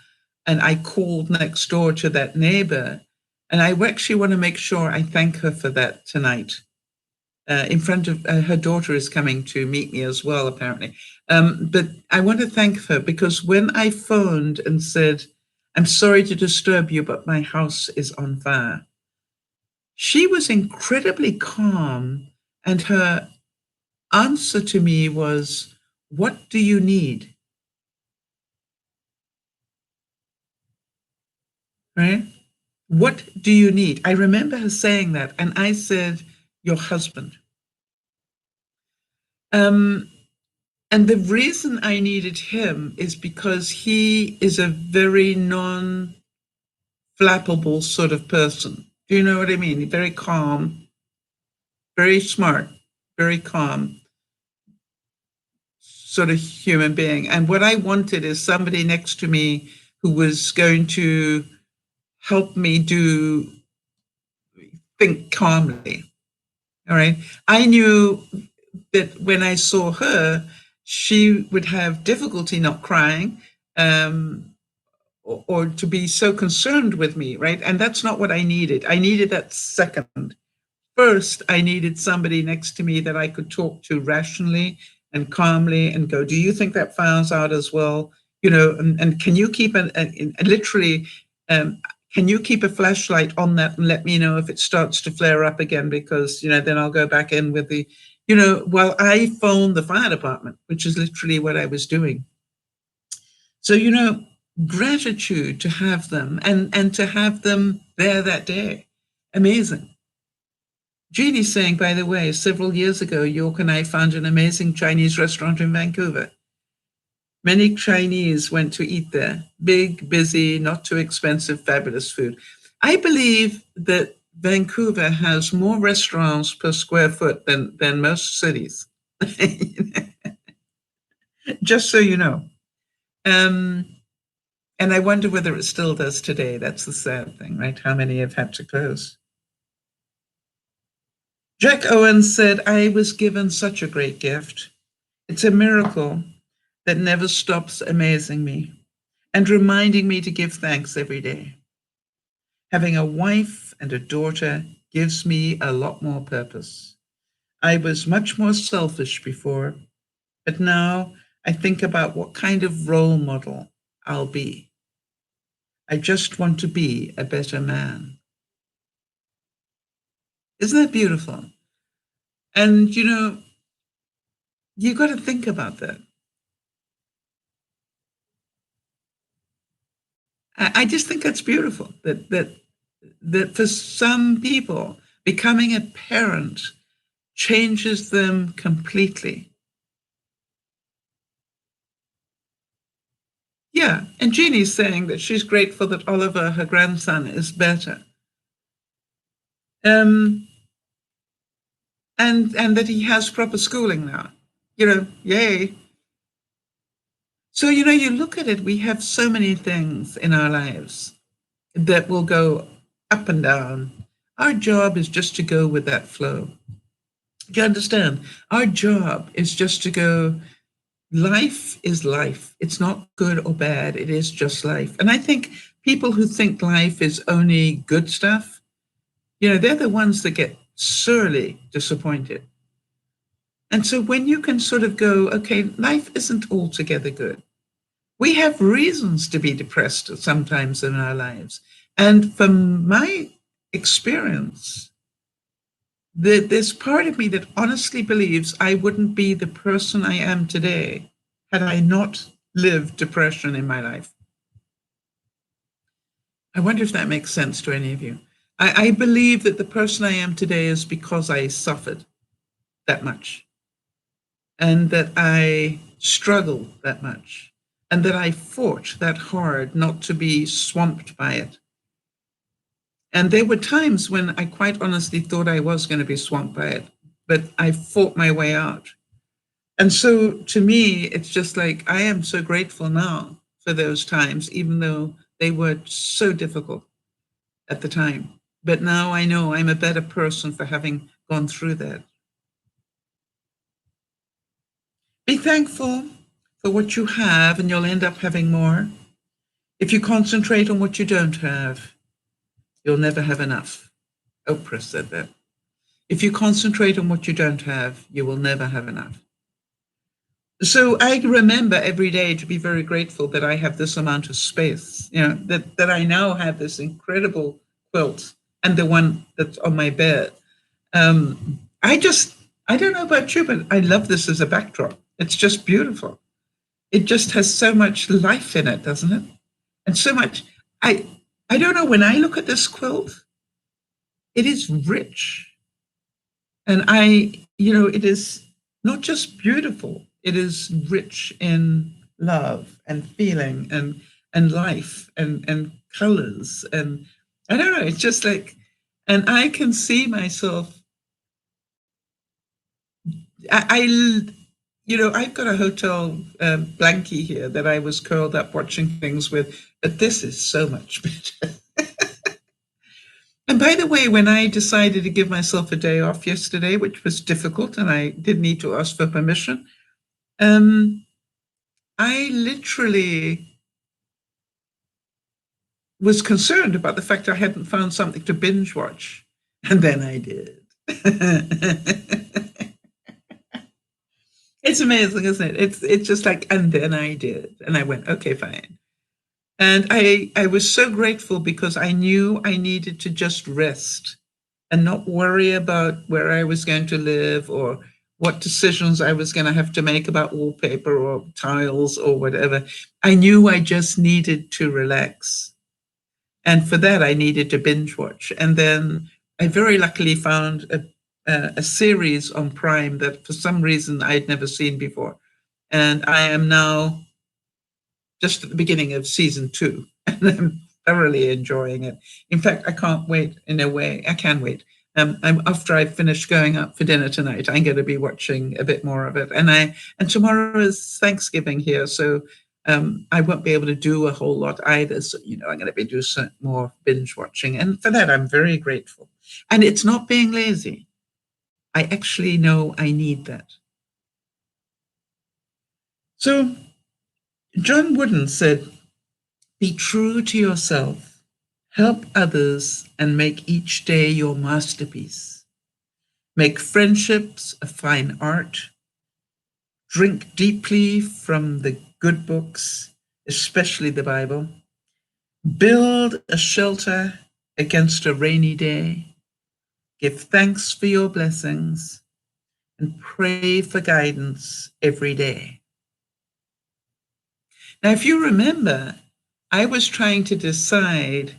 and I called next door to that neighbor, and I actually want to make sure I thank her for that tonight. In front of her daughter is coming to meet me as well, apparently. But I want to thank her because when I phoned and said, I'm sorry to disturb you, but my house is on fire, she was incredibly calm, and her answer to me was, what do you need? Right? What do you need? I remember her saying that, and I said, your husband. And the reason I needed him is because he is a very non-flappable sort of person. Do you know what I mean? Very calm, very smart, very calm sort of human being. And what I wanted is somebody next to me who was going to help me think calmly. All right. I knew that when I saw her, she would have difficulty not crying, or to be so concerned with me, right? And that's not what I needed. I needed that second. First, I needed somebody next to me that I could talk to rationally and calmly and go, do you think that file's out as well? And can you keep literally, can you keep a flashlight on that and let me know if it starts to flare up again? Because, then I'll go back in with the, while I phoned the fire department, which is literally what I was doing. So, gratitude to have them and to have them there that day. Amazing. Jeannie's saying, by the way, several years ago, York and I found an amazing Chinese restaurant in Vancouver. Many Chinese went to eat there. Big, busy, not too expensive, fabulous food. I believe that Vancouver has more restaurants per square foot than most cities. Just so you know. Um, and I wonder whether it still does today. That's the sad thing, right? How many have had to close? Jack Owen said, I was given such a great gift. It's a miracle that never stops amazing me and reminding me to give thanks every day. Having a wife and a daughter gives me a lot more purpose. I was much more selfish before, but now I think about what kind of role model I'll be. I just want to be a better man. Isn't that beautiful? And, you got to think about that. I just think that's beautiful that for some people, becoming a parent changes them completely. Yeah, and Jeannie's saying that she's grateful that Oliver, her grandson, is better. Um, and that he has proper schooling now. Yay. So, you look at it, we have so many things in our lives that will go up and down. Our job is just to go with that flow. Do you understand? Our job is just to go, life is life. It's not good or bad. It is just life. And I think people who think life is only good stuff, they're the ones that get sorely disappointed. And so when you can sort of go, okay, life isn't altogether good. We have reasons to be depressed sometimes in our lives. And from my experience, there's part of me that honestly believes I wouldn't be the person I am today had I not lived depression in my life. I wonder if that makes sense to any of you. I believe that the person I am today is because I suffered that much, and that I struggled that much, and that I fought that hard not to be swamped by it. And there were times when I quite honestly thought I was going to be swamped by it, but I fought my way out. And so to me, it's just like, I am so grateful now for those times, even though they were so difficult at the time. But now I know I'm a better person for having gone through that. Be thankful for what you have, and you'll end up having more. If you concentrate on what you don't have, you'll never have enough. Oprah said that. If you concentrate on what you don't have, you will never have enough. So I remember every day to be very grateful that I have this amount of space, that I now have this incredible quilt and the one that's on my bed. I don't know about you, but I love this as a backdrop. It's just beautiful. It just has so much life in it, doesn't it? And so much, I don't know, when I look at this quilt, it is rich. And it is not just beautiful, it is rich in love and feeling and life and colors. And I don't know, it's just like, and I can see myself, I've got a hotel blankie here that I was curled up watching things with, but this is so much better. And by the way, when I decided to give myself a day off yesterday, which was difficult, and I did need to ask for permission, I literally was concerned about the fact I hadn't found something to binge watch. And then I did. It's amazing, isn't it? It's just like, and then I did. And I went, okay, fine. And I was so grateful because I knew I needed to just rest and not worry about where I was going to live or what decisions I was going to have to make about wallpaper or tiles or whatever. I knew I just needed to relax. And for that, I needed to binge watch. And then I very luckily found a series on Prime that for some reason I'd never seen before. And I am now just at the beginning of season 2, and I'm thoroughly enjoying it. In fact, I can't wait. In a way, I can wait. After I finish going out for dinner tonight, I'm going to be watching a bit more of it. And tomorrow is Thanksgiving here, so I won't be able to do a whole lot either. So, I'm going to be doing some more binge watching. And for that, I'm very grateful. And it's not being lazy. I actually know I need that. So John Wooden said, be true to yourself, help others, and make each day your masterpiece. Make friendships a fine art. Drink deeply from the good books, especially the Bible. Build a shelter against a rainy day. Give thanks for your blessings and pray for guidance every day. Now, if you remember, I was trying to decide,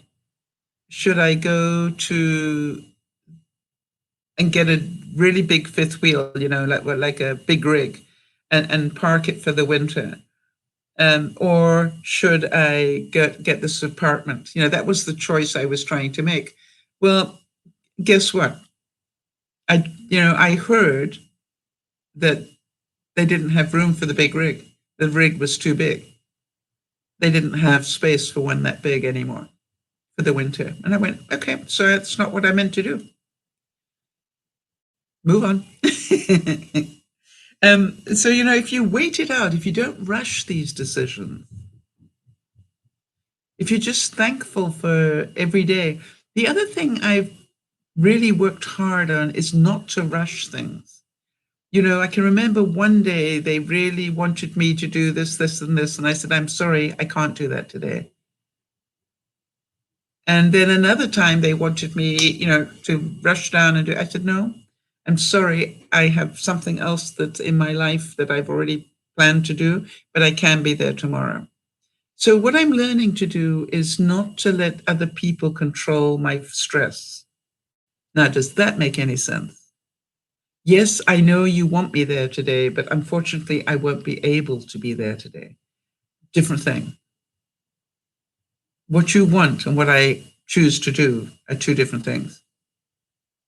should I go to and get a really big fifth wheel, like a big rig, and park it for the winter? Or should I get this apartment? That was the choice I was trying to make. Well, guess what? I heard that they didn't have room for the big rig. The rig was too big. They didn't have space for one that big anymore for the winter. And I went, okay, so that's not what I meant to do. Move on. So, if you wait it out, if you don't rush these decisions, if you're just thankful for every day. The other thing I've really worked hard on is not to rush things. I can remember one day they really wanted me to do this, this, and this. And I said, I'm sorry, I can't do that today. And then another time they wanted me, to rush down and do. I said, no, I'm sorry, I have something else that's in my life that I've already planned to do, but I can be there tomorrow. So what I'm learning to do is not to let other people control my stress. Now, does that make any sense? Yes, I know you want me there today, but unfortunately, I won't be able to be there today. Different thing. What you want and what I choose to do are two different things.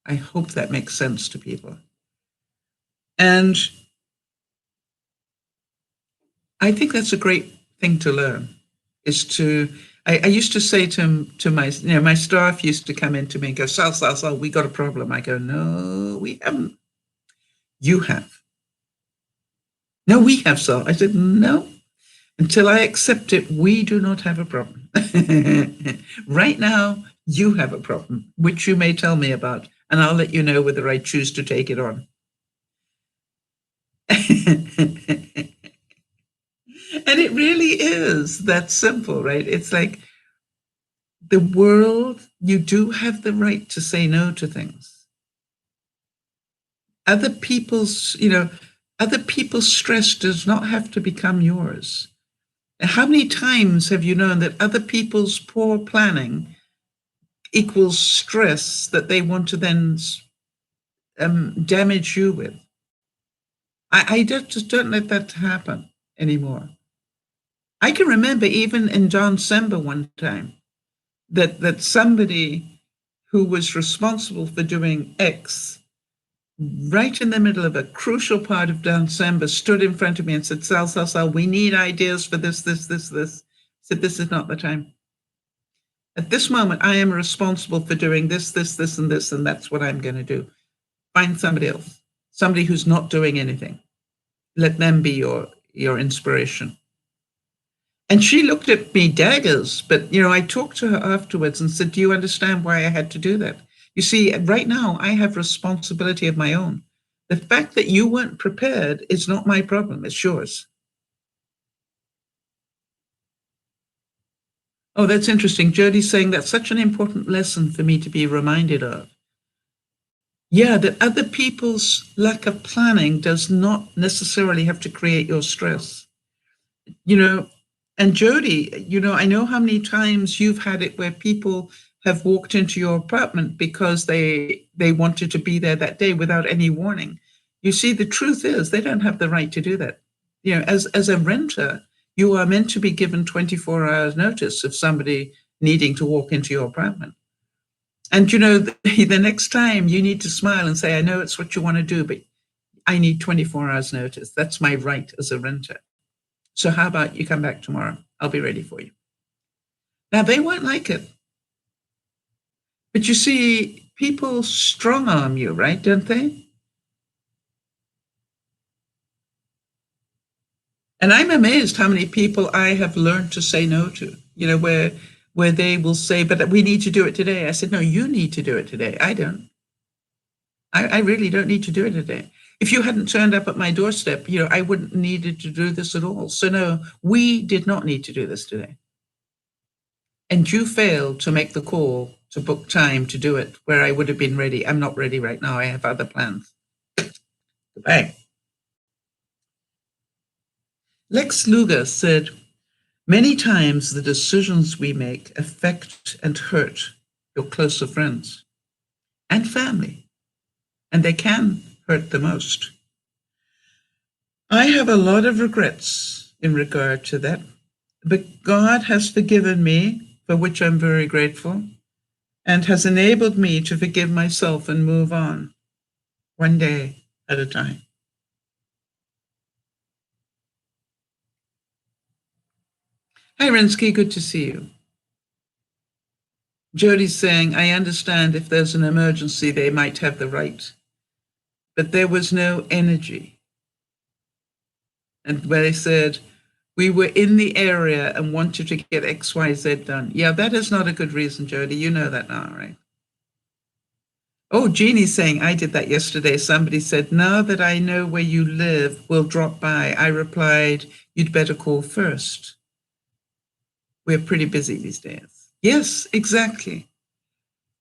I hope that makes sense to people. And I think that's a great thing to learn, is to, I used to say to my, my staff used to come in to me and go, Sal, we got a problem. I go, no, we haven't. You have. No, we have, Sal. I said, no, until I accept it, we do not have a problem. Right now, you have a problem, which you may tell me about, and I'll let you know whether I choose to take it on. And it really is that simple, right? It's like the world, you do have the right to say no to things. Other people's stress does not have to become yours. How many times have you known that other people's poor planning equals stress that they want to then damage you with? I just don't let that happen anymore. I can remember even in John Sember one time that somebody who was responsible for doing X right in the middle of a crucial part of December stood in front of me and said, Sal, we need ideas for this. I said, this is not the time. At this moment, I am responsible for doing this, and this, and that's what I'm going to do. Find somebody else, somebody who's not doing anything. Let them be your inspiration. And she looked at me daggers, but, I talked to her afterwards and said, do you understand why I had to do that? You see, right now, I have responsibility of my own. The fact that you weren't prepared is not my problem, it's yours. Oh, that's interesting. Jody's saying that's such an important lesson for me to be reminded of. Yeah, that other people's lack of planning does not necessarily have to create your stress. And Jody, I know how many times you've had it where people have walked into your apartment because they wanted to be there that day without any warning. You see, the truth is they don't have the right to do that. As a renter, you are meant to be given 24 hours notice of somebody needing to walk into your apartment. And, the next time you need to smile and say, I know it's what you want to do, but I need 24 hours notice. That's my right as a renter. So how about you come back tomorrow? I'll be ready for you. Now, they won't like it. But you see, people strong arm you, right? Don't they? And I'm amazed how many people I have learned to say no to, where they will say, but we need to do it today. I said, no, you need to do it today. I don't. I really don't need to do it today. If you hadn't turned up at my doorstep, I wouldn't needed to do this at all. So no, we did not need to do this today. And you failed to make the call to book time to do it where I would have been ready. I'm not ready right now. I have other plans. Goodbye. Lex Luger said, many times the decisions we make affect and hurt your closer friends and family, and they can hurt the most. I have a lot of regrets in regard to that, but God has forgiven me, for which I'm very grateful, and has enabled me to forgive myself and move on, one day at a time. Hi, Rinsky, good to see you. Jody's saying, I understand if there's an emergency, they might have the right, but there was no energy. And where they said, we were in the area and wanted to get XYZ done. Yeah, that is not a good reason, Jody. You know that now, right? Oh, Jeannie's saying, I did that yesterday. Somebody said, now that I know where you live, we'll drop by. I replied, you'd better call first. We're pretty busy these days. Yes, exactly.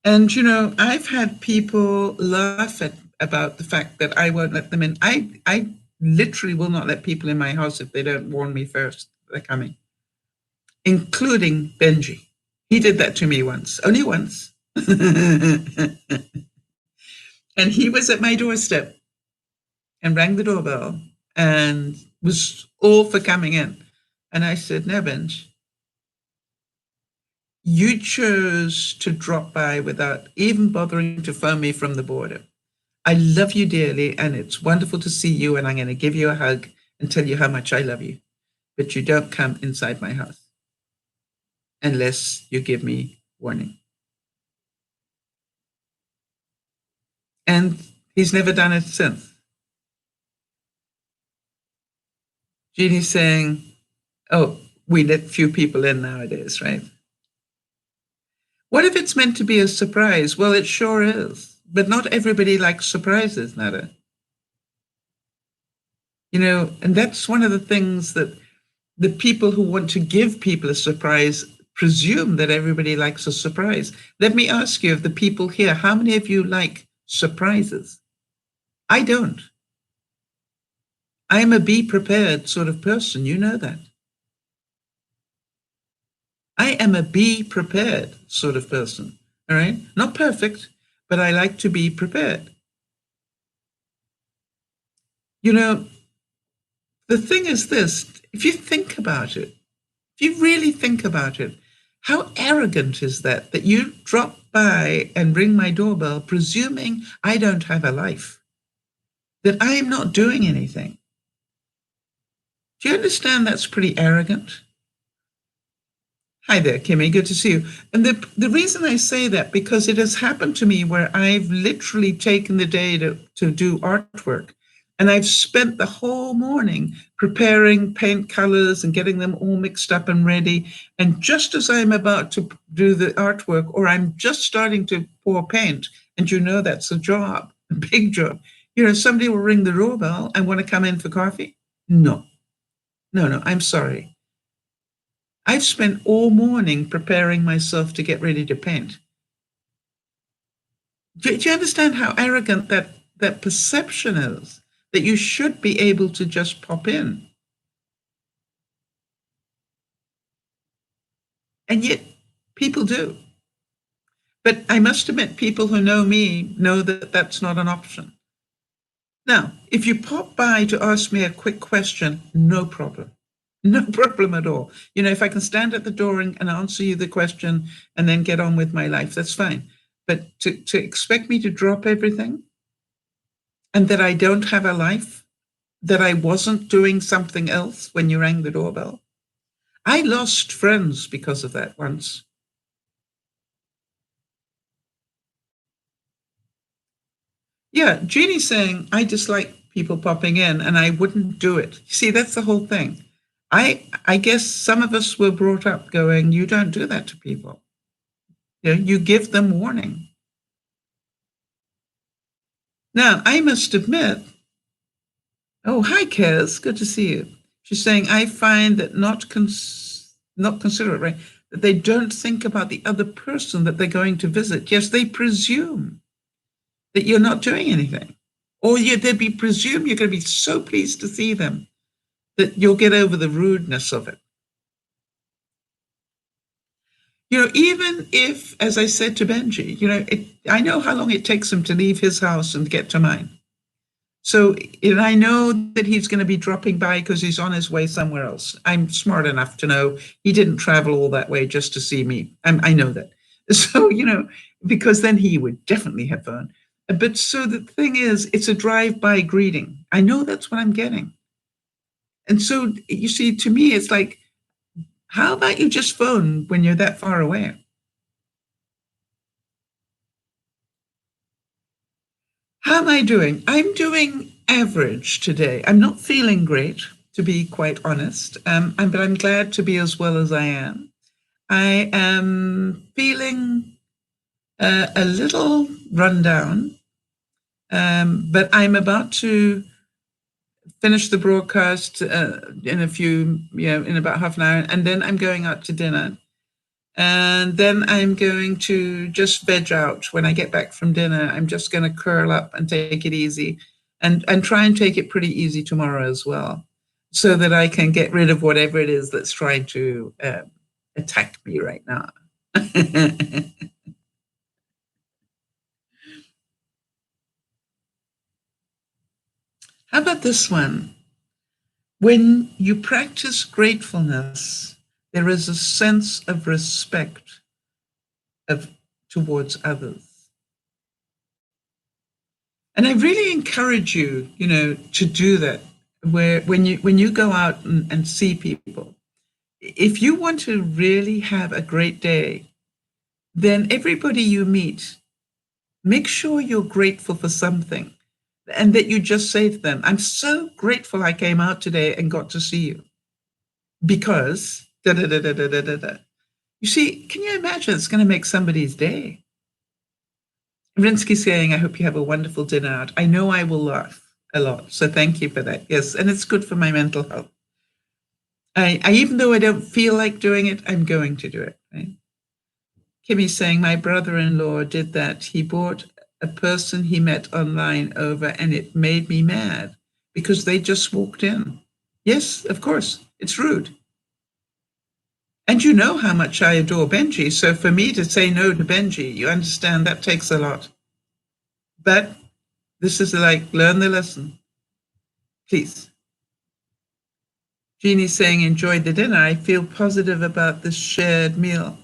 And, I've had people laugh about the fact that I won't let them in. I literally will not let people in my house if they don't warn me first they're coming, including Benji. He did that to me once, only once. And he was at my doorstep and rang the doorbell and was all for coming in. And I said, no, Benj, you chose to drop by without even bothering to phone me from the border. I love you dearly, and it's wonderful to see you, and I'm going to give you a hug and tell you how much I love you. But you don't come inside my house unless you give me warning. And he's never done it since. Jeannie's saying, oh, we let few people in nowadays, right? What if it's meant to be a surprise? Well, it sure is. But not everybody likes surprises, Nada. And that's one of the things that the people who want to give people a surprise presume that everybody likes a surprise. Let me ask you, of the people here, how many of you like surprises? I don't. I'm a be prepared sort of person. You know that. I am a be prepared sort of person. All right? Not perfect, but I like to be prepared. The thing is this, if you think about it, if you really think about it, how arrogant is that you drop by and ring my doorbell, presuming I don't have a life, that I am not doing anything? Do you understand that's pretty arrogant? Hi there, Kimmy, good to see you. And the reason I say that, because it has happened to me where I've literally taken the day to do artwork. And I've spent the whole morning preparing paint colors and getting them all mixed up and ready. And just as I'm about to do the artwork, or I'm just starting to pour paint, and that's a job, a big job. Somebody will ring the doorbell and want to come in for coffee. No, I'm sorry. I've spent all morning preparing myself to get ready to paint. Do you understand how arrogant that perception is? That you should be able to just pop in. And yet people do. But I must admit, people who know me know that that's not an option. Now, if you pop by to ask me a quick question, no problem. No problem at all. If I can stand at the door and answer you the question and then get on with my life, that's fine. But to expect me to drop everything and that I don't have a life, that I wasn't doing something else when you rang the doorbell. I lost friends because of that once. Yeah, Jeannie's saying, I dislike people popping in and I wouldn't do it. See, that's the whole thing. I guess some of us were brought up going, you don't do that to people. You know, you give them warning. Now, I must admit, oh, hi, Kez, good to see you. She's saying, I find that not considerate, right? That they don't think about the other person that they're going to visit. Yes, they presume that you're not doing anything. Or they'd be presumed you're going to be so pleased to see them that you'll get over the rudeness of it. You know, even if, as I said to Benji, you know, I know how long it takes him to leave his house and get to mine. So, and I know that he's going to be dropping by because he's on his way somewhere else. I'm smart enough to know he didn't travel all that way just to see me. I know that. So, you know, because then he would definitely have fun. But so the thing is, it's a drive-by greeting. I know that's what I'm getting. And so, you see, to me, it's like, how about you just phone when you're that far away? How am I doing? I'm doing average today. I'm not feeling great, to be quite honest, but I'm glad to be as well as I am. I am feeling a little run down, but I'm about to finish the broadcast in about half an hour, and then I'm going out to dinner. And then I'm going to just veg out when I get back from dinner. I'm just going to curl up and take it easy and try and take it pretty easy tomorrow as well, so that I can get rid of whatever it is that's trying to attack me right now. How about this one? When you practice gratefulness, there is a sense of respect towards others. And I really encourage you, you know, to do that. Where when you go out and see people, if you want to really have a great day, then everybody you meet, make sure you're grateful for something, and that you just say to them, "I'm so grateful I came out today and got to see you, because da da da da da da da." You see, can you imagine? It's going to make somebody's day. Rinsky saying, I hope you have a wonderful dinner out. I know I will laugh a lot. So thank you for that. Yes. And it's good for my mental health. I even though I don't feel like doing it, I'm going to do it. Right? Kimmy's saying, my brother-in-law did that. He brought a person he met online over, and it made me mad because they just walked in. Yes, of course. It's rude. And you know how much I adore Benji. So for me to say no to Benji, you understand that takes a lot. But this is like, learn the lesson. Please. Jeannie's saying, enjoyed the dinner. I feel positive about this shared meal.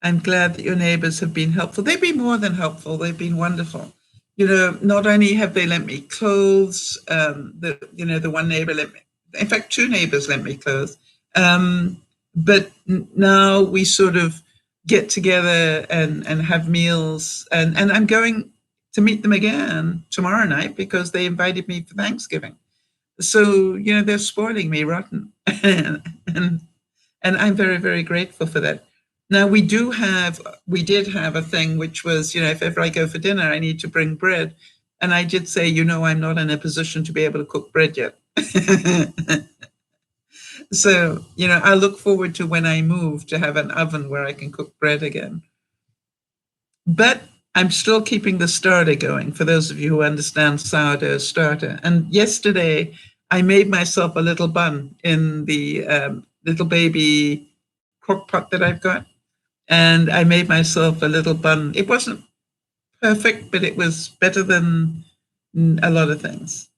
I'm glad that your neighbors have been helpful. They've been more than helpful. They've been wonderful. You know, not only have they lent me clothes, the one neighbor lent me, in fact, two neighbors lent me clothes. But now we sort of get together and have meals, and I'm going to meet them again tomorrow night because they invited me for Thanksgiving. So, you know, they're spoiling me rotten. and I'm very, very grateful for that. Now, we did have a thing, which was, you know, if ever I go for dinner, I need to bring bread. And I did say, you know, I'm not in a position to be able to cook bread yet. So, you know, I look forward to when I move to have an oven where I can cook bread again. But I'm still keeping the starter going, for those of you who understand sourdough starter. And yesterday, I made myself a little bun in the little baby crock pot that I've got. And I made myself a little bun. It wasn't perfect, but it was better than a lot of things.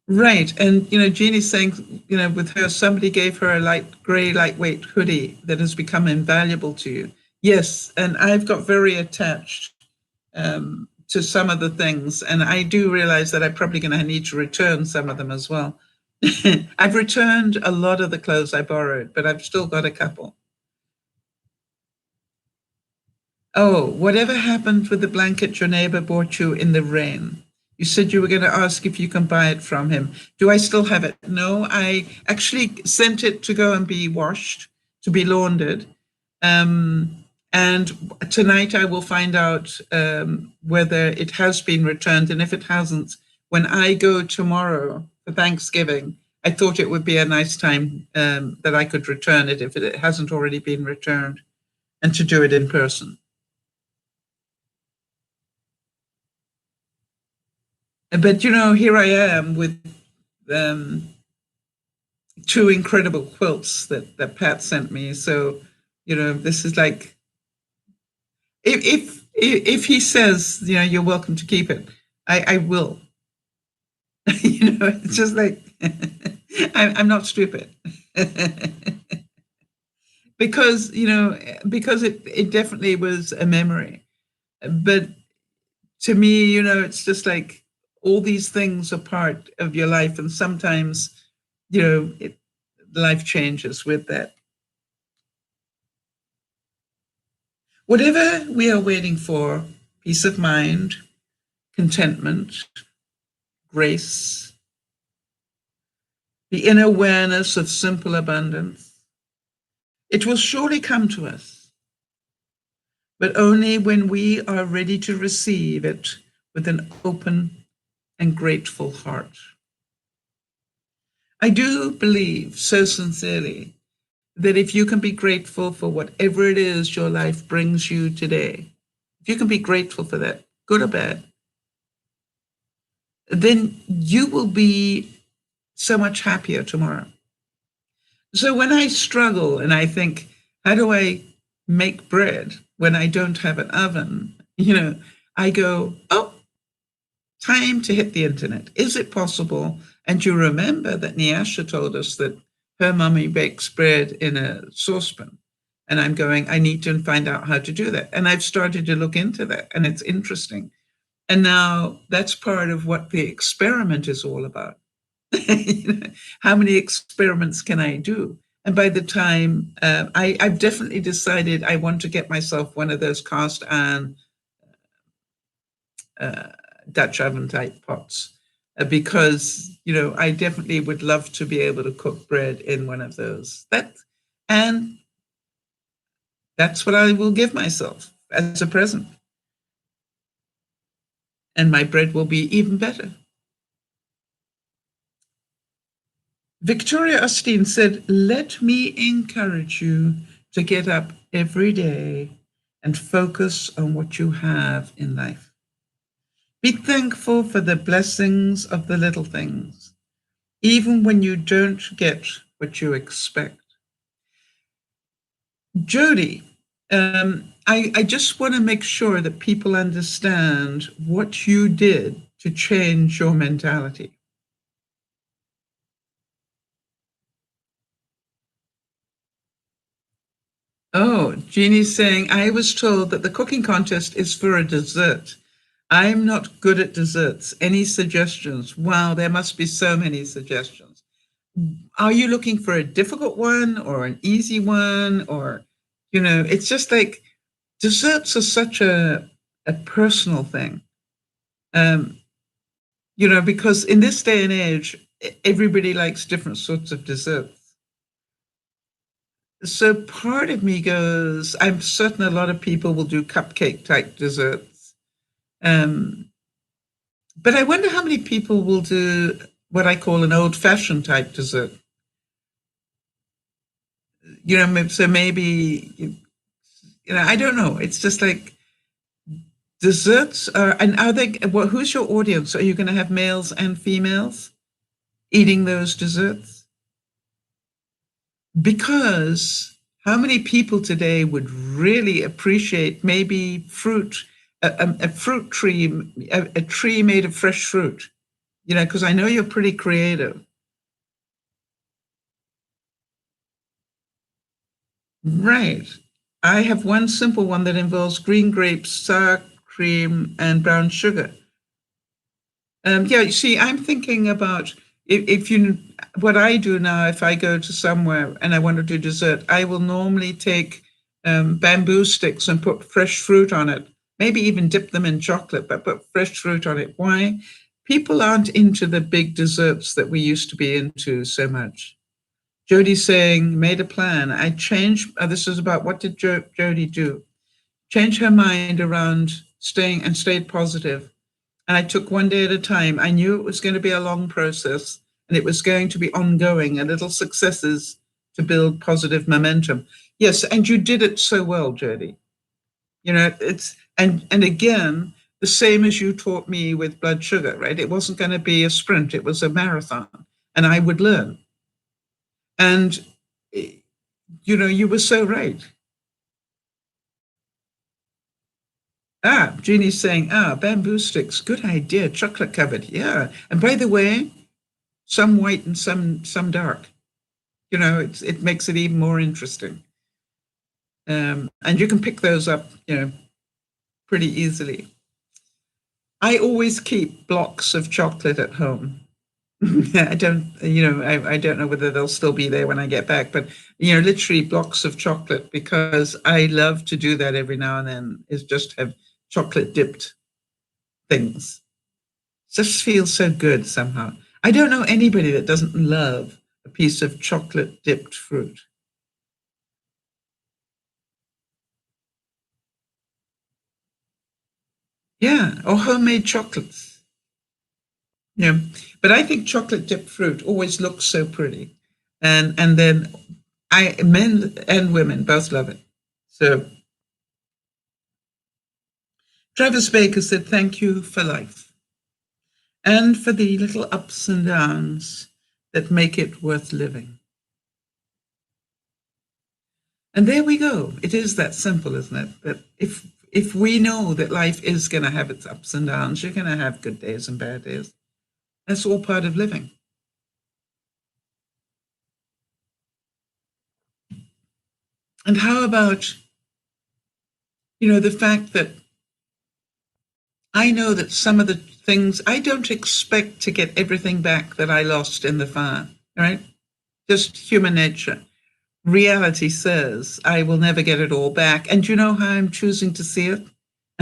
Right. And, you know, Jeannie's saying, you know, with her, somebody gave her a light gray, lightweight hoodie that has become invaluable to you. Yes. And I've got very attached to some of the things, and I do realize that I'm probably going to need to return some of them as well. I've returned a lot of the clothes I borrowed, but I've still got a couple. Oh, whatever happened with the blanket your neighbor bought you in the rain? You said you were going to ask if you can buy it from him. Do I still have it? No, I actually sent it to go and be washed, to be laundered. And tonight I will find out whether it has been returned. And if it hasn't, when I go tomorrow for Thanksgiving, I thought it would be a nice time that I could return it if it hasn't already been returned, and to do it in person. But, here I am with two incredible quilts that Pat sent me. So, this is like, if he says, you're welcome to keep it, I will. It's just like, I'm not stupid. because it definitely was a memory. But to me, it's just like all these things are part of your life, and sometimes, life changes with that. Whatever we are waiting for, peace of mind, contentment, grace, the inner awareness of simple abundance, it will surely come to us, but only when we are ready to receive it with an open and grateful heart. I do believe so sincerely that if you can be grateful for whatever it is your life brings you today, if you can be grateful for that, good or bad, then you will be so much happier tomorrow. So when I struggle and I think, how do I make bread when I don't have an oven? I go, oh, time to hit the internet. Is it possible? And you remember that Nyasha told us that her mummy bakes bread in a saucepan. And I'm going, I need to find out how to do that. And I've started to look into that, and it's interesting. And now that's part of what the experiment is all about. How many experiments can I do? And by the time I've definitely decided I want to get myself one of those cast iron Dutch oven type pots, because I definitely would love to be able to cook bread in one of those. And that's what I will give myself as a present. And my bread will be even better. Victoria Osteen said, let me encourage you to get up every day and focus on what you have in life. Be thankful for the blessings of the little things, even when you don't get what you expect. Jody, I just want to make sure that people understand what you did to change your mentality. Oh, Jeannie's saying, I was told that the cooking contest is for a dessert. I'm not good at desserts. Any suggestions? Wow, there must be so many suggestions. Are you looking for a difficult one or an easy one? Or, it's just like desserts are such a personal thing. Because in this day and age, everybody likes different sorts of desserts. So part of me goes, I'm certain a lot of people will do cupcake type desserts. But I wonder how many people will do what I call an old fashioned type dessert. So maybe, I don't know. It's just like desserts are, and are they, who's your audience? Are you going to have males and females eating those desserts? Because how many people today would really appreciate maybe fruit, a fruit tree, a tree made of fresh fruit? Because I know you're pretty creative. Right. I have one simple one that involves green grapes, sour cream, and brown sugar. Yeah, you see, I'm thinking about if you, what I do now, if I go to somewhere and I want to do dessert, I will normally take bamboo sticks and put fresh fruit on it, maybe even dip them in chocolate, but put fresh fruit on it. Why? People aren't into the big desserts that we used to be into so much. Jodie's saying, made a plan. I changed, this is about what did Jodie do? Change her mind around stayed positive. And I took one day at a time. I knew it was going to be a long process and it was going to be ongoing and little successes to build positive momentum. Yes, and you did it so well, Jodie. You know, it's, and again, the same as you taught me with blood sugar, right? It wasn't going to be a sprint, it was a marathon, and I would learn. And, you know, you were so right. Jeannie's saying, bamboo sticks, good idea, chocolate covered, yeah. And by the way, some white and some dark. You know, it makes it even more interesting. And you can pick those up, you know, pretty easily. I always keep blocks of chocolate at home. I don't know whether they'll still be there when I get back, but, you know, literally blocks of chocolate, because I love to do that every now and then, is just have chocolate dipped things. Just feels so good somehow. I don't know anybody that doesn't love a piece of chocolate dipped fruit. Yeah, or homemade chocolates. Yeah, but I think chocolate dipped fruit always looks so pretty, and then men and women both love it. So Travis Baker said, "Thank you for life and for the little ups and downs that make it worth living." And there we go. It is that simple, isn't it? That if we know that life is going to have its ups and downs, you're going to have good days and bad days. That's all part of living. And how about, you know, the fact that I know that some of the things, I don't expect to get everything back that I lost in the fire, right? Just human nature. Reality says I will never get it all back. And you know how I'm choosing to see it?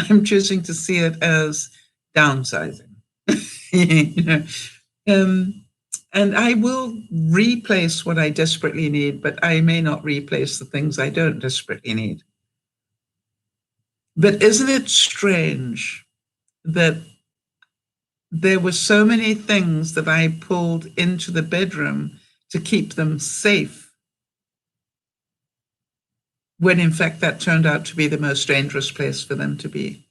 I'm choosing to see it as downsizing. You know, and I will replace what I desperately need, but I may not replace the things I don't desperately need. But isn't it strange that there were so many things that I pulled into the bedroom to keep them safe, when in fact that turned out to be the most dangerous place for them to be?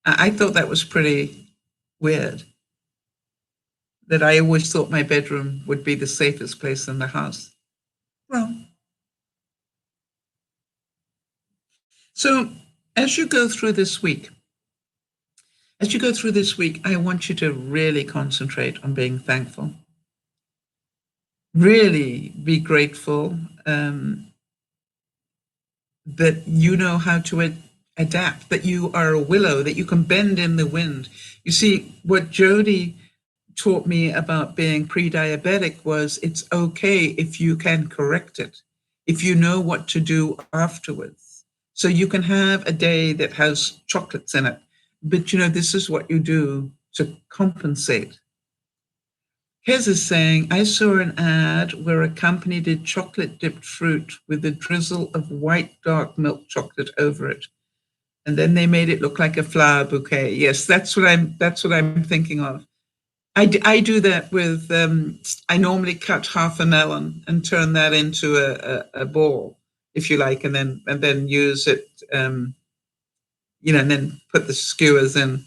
I thought that was pretty weird, that I always thought my bedroom would be the safest place in the house. Well, so as you go through this week, I want you to really concentrate on being thankful. Really be grateful that you know how to adapt, that you are a willow, that you can bend in the wind. You see, what Jodie taught me about being pre-diabetic was it's okay if you can correct it, if you know what to do afterwards. So you can have a day that has chocolates in it, but you know, this is what you do to compensate. Kez is saying, I saw an ad where a company did chocolate dipped fruit with a drizzle of white dark milk chocolate over it. And then they made it look like a flower bouquet. Yes, that's what I'm thinking of. I do that with, I normally cut half a melon and turn that into a ball, if you like, and then use it, you know, and then put the skewers in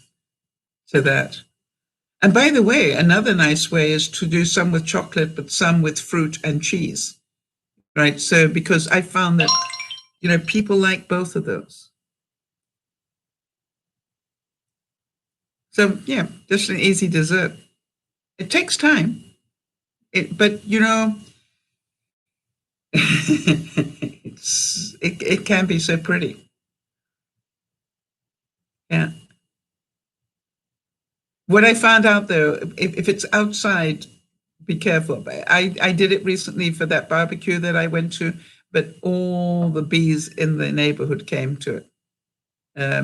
to that. And by the way, another nice way is to do some with chocolate, but some with fruit and cheese, right? So, because I found that, you know, people like both of those. So, yeah, just an easy dessert. It takes time, but, you know, it can be so pretty. Yeah. What I found out though, if it's outside, be careful. I did it recently for that barbecue that I went to, but all the bees in the neighborhood came to it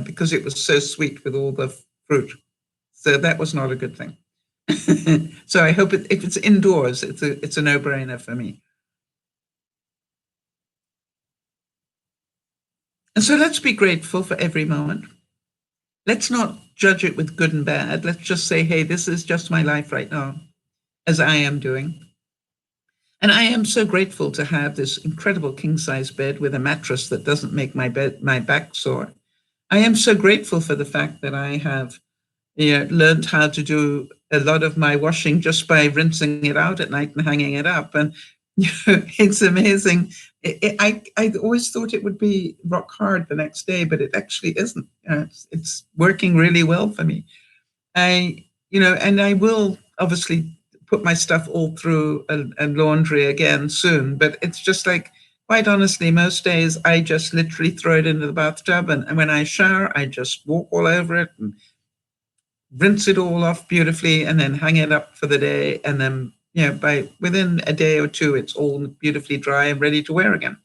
because it was so sweet with all the fruit. So that was not a good thing. So I hope if it's indoors, it's a no-brainer for me. And so let's be grateful for every moment. Let's not judge it with good and bad. Let's just say, hey, this is just my life right now, as I am doing. And I am so grateful to have this incredible king-size bed with a mattress that doesn't make my back sore. I am so grateful for the fact that I have learned how to do a lot of my washing just by rinsing it out at night and hanging it up. And it's amazing. I always thought it would be rock hard the next day, but it actually isn't. It's working really well for me. And I will obviously put my stuff all through a laundry again soon, but it's just like, quite honestly, most days I just literally throw it into the bathtub, and when I shower, I just walk all over it and rinse it all off beautifully and then hang it up for the day. And then, within a day or two, it's all beautifully dry and ready to wear again.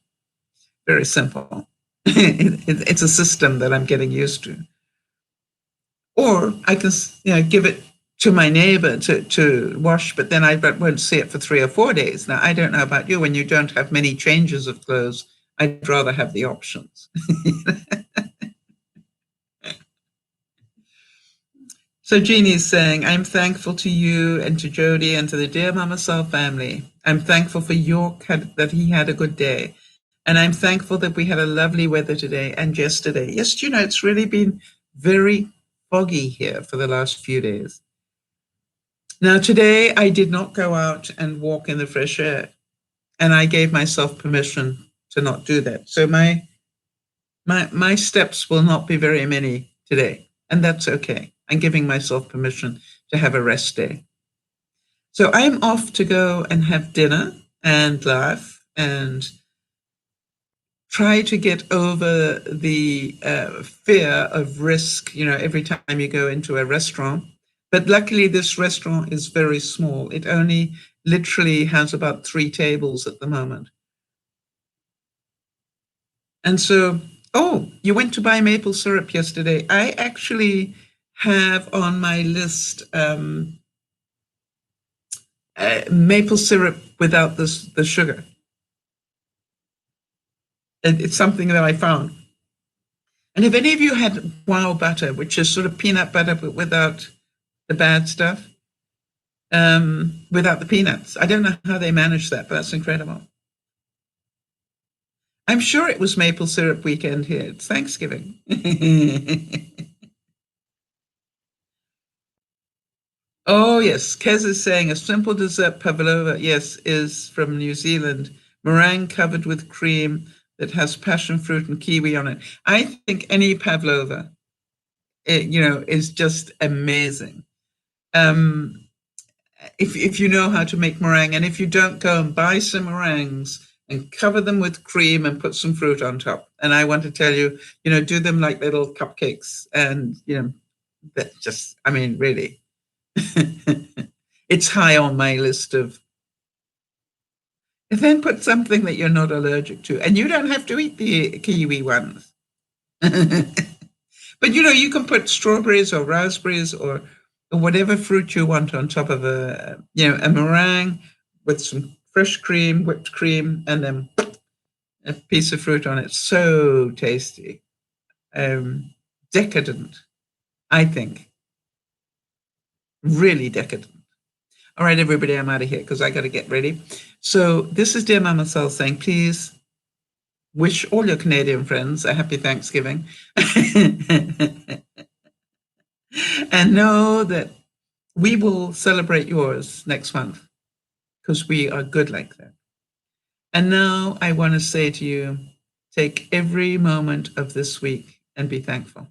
Very simple. It's a system that I'm getting used to. Or I can, give it to my neighbor to wash, but then I won't see it for 3 or 4 days. Now, I don't know about you. When you don't have many changes of clothes, I'd rather have the options. So Jeannie's saying, I'm thankful to you and to Jody and to the DearMamaSal family. I'm thankful for York that he had a good day. And I'm thankful that we had a lovely weather today and yesterday. Yes, it's really been very foggy here for the last few days. Now, today I did not go out and walk in the fresh air, and I gave myself permission to not do that. So my steps will not be very many today, and that's okay. I'm giving myself permission to have a rest day. So I'm off to go and have dinner and laugh and try to get over the fear of risk, every time you go into a restaurant. But luckily, this restaurant is very small. It only literally has about 3 tables at the moment. And so, you went to buy maple syrup yesterday. I actually have on my list maple syrup without the sugar. It's something that I found. And if any of you had wow butter, which is sort of peanut butter but without the bad stuff, without the peanuts, I don't know how they manage that, but that's incredible. I'm sure it was maple syrup weekend here. It's Thanksgiving. Oh, yes. Kez is saying a simple dessert pavlova, yes, is from New Zealand. Meringue covered with cream that has passion fruit and kiwi on it. I think any pavlova, is just amazing. If you know how to make meringue, and if you don't, go and buy some meringues and cover them with cream and put some fruit on top. And I want to tell you, do them like little cupcakes, and that just, really. It's high on my list of. And then put something that you're not allergic to, and you don't have to eat the kiwi ones. But you can put strawberries or raspberries or whatever fruit you want on top of a meringue with some fresh cream, whipped cream, and then a piece of fruit on it. So tasty. Decadent, I think. Really decadent. All right, everybody, I'm out of here because I got to get ready. So this is DearMamaSal saying, please wish all your Canadian friends a happy Thanksgiving. And know that we will celebrate yours next month because we are good like that. And now I want to say to you, take every moment of this week and be thankful.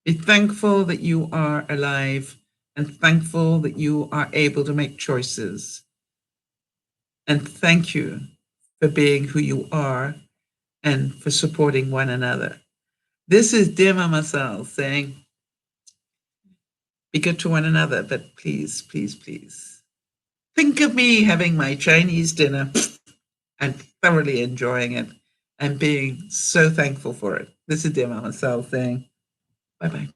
Be thankful that you are alive and thankful that you are able to make choices. And thank you for being who you are and for supporting one another. This is Dear Mama Sal saying, be good to one another, but please, please, please, think of me having my Chinese dinner and thoroughly enjoying it and being so thankful for it. This is Dear Mama Sal saying, bye-bye.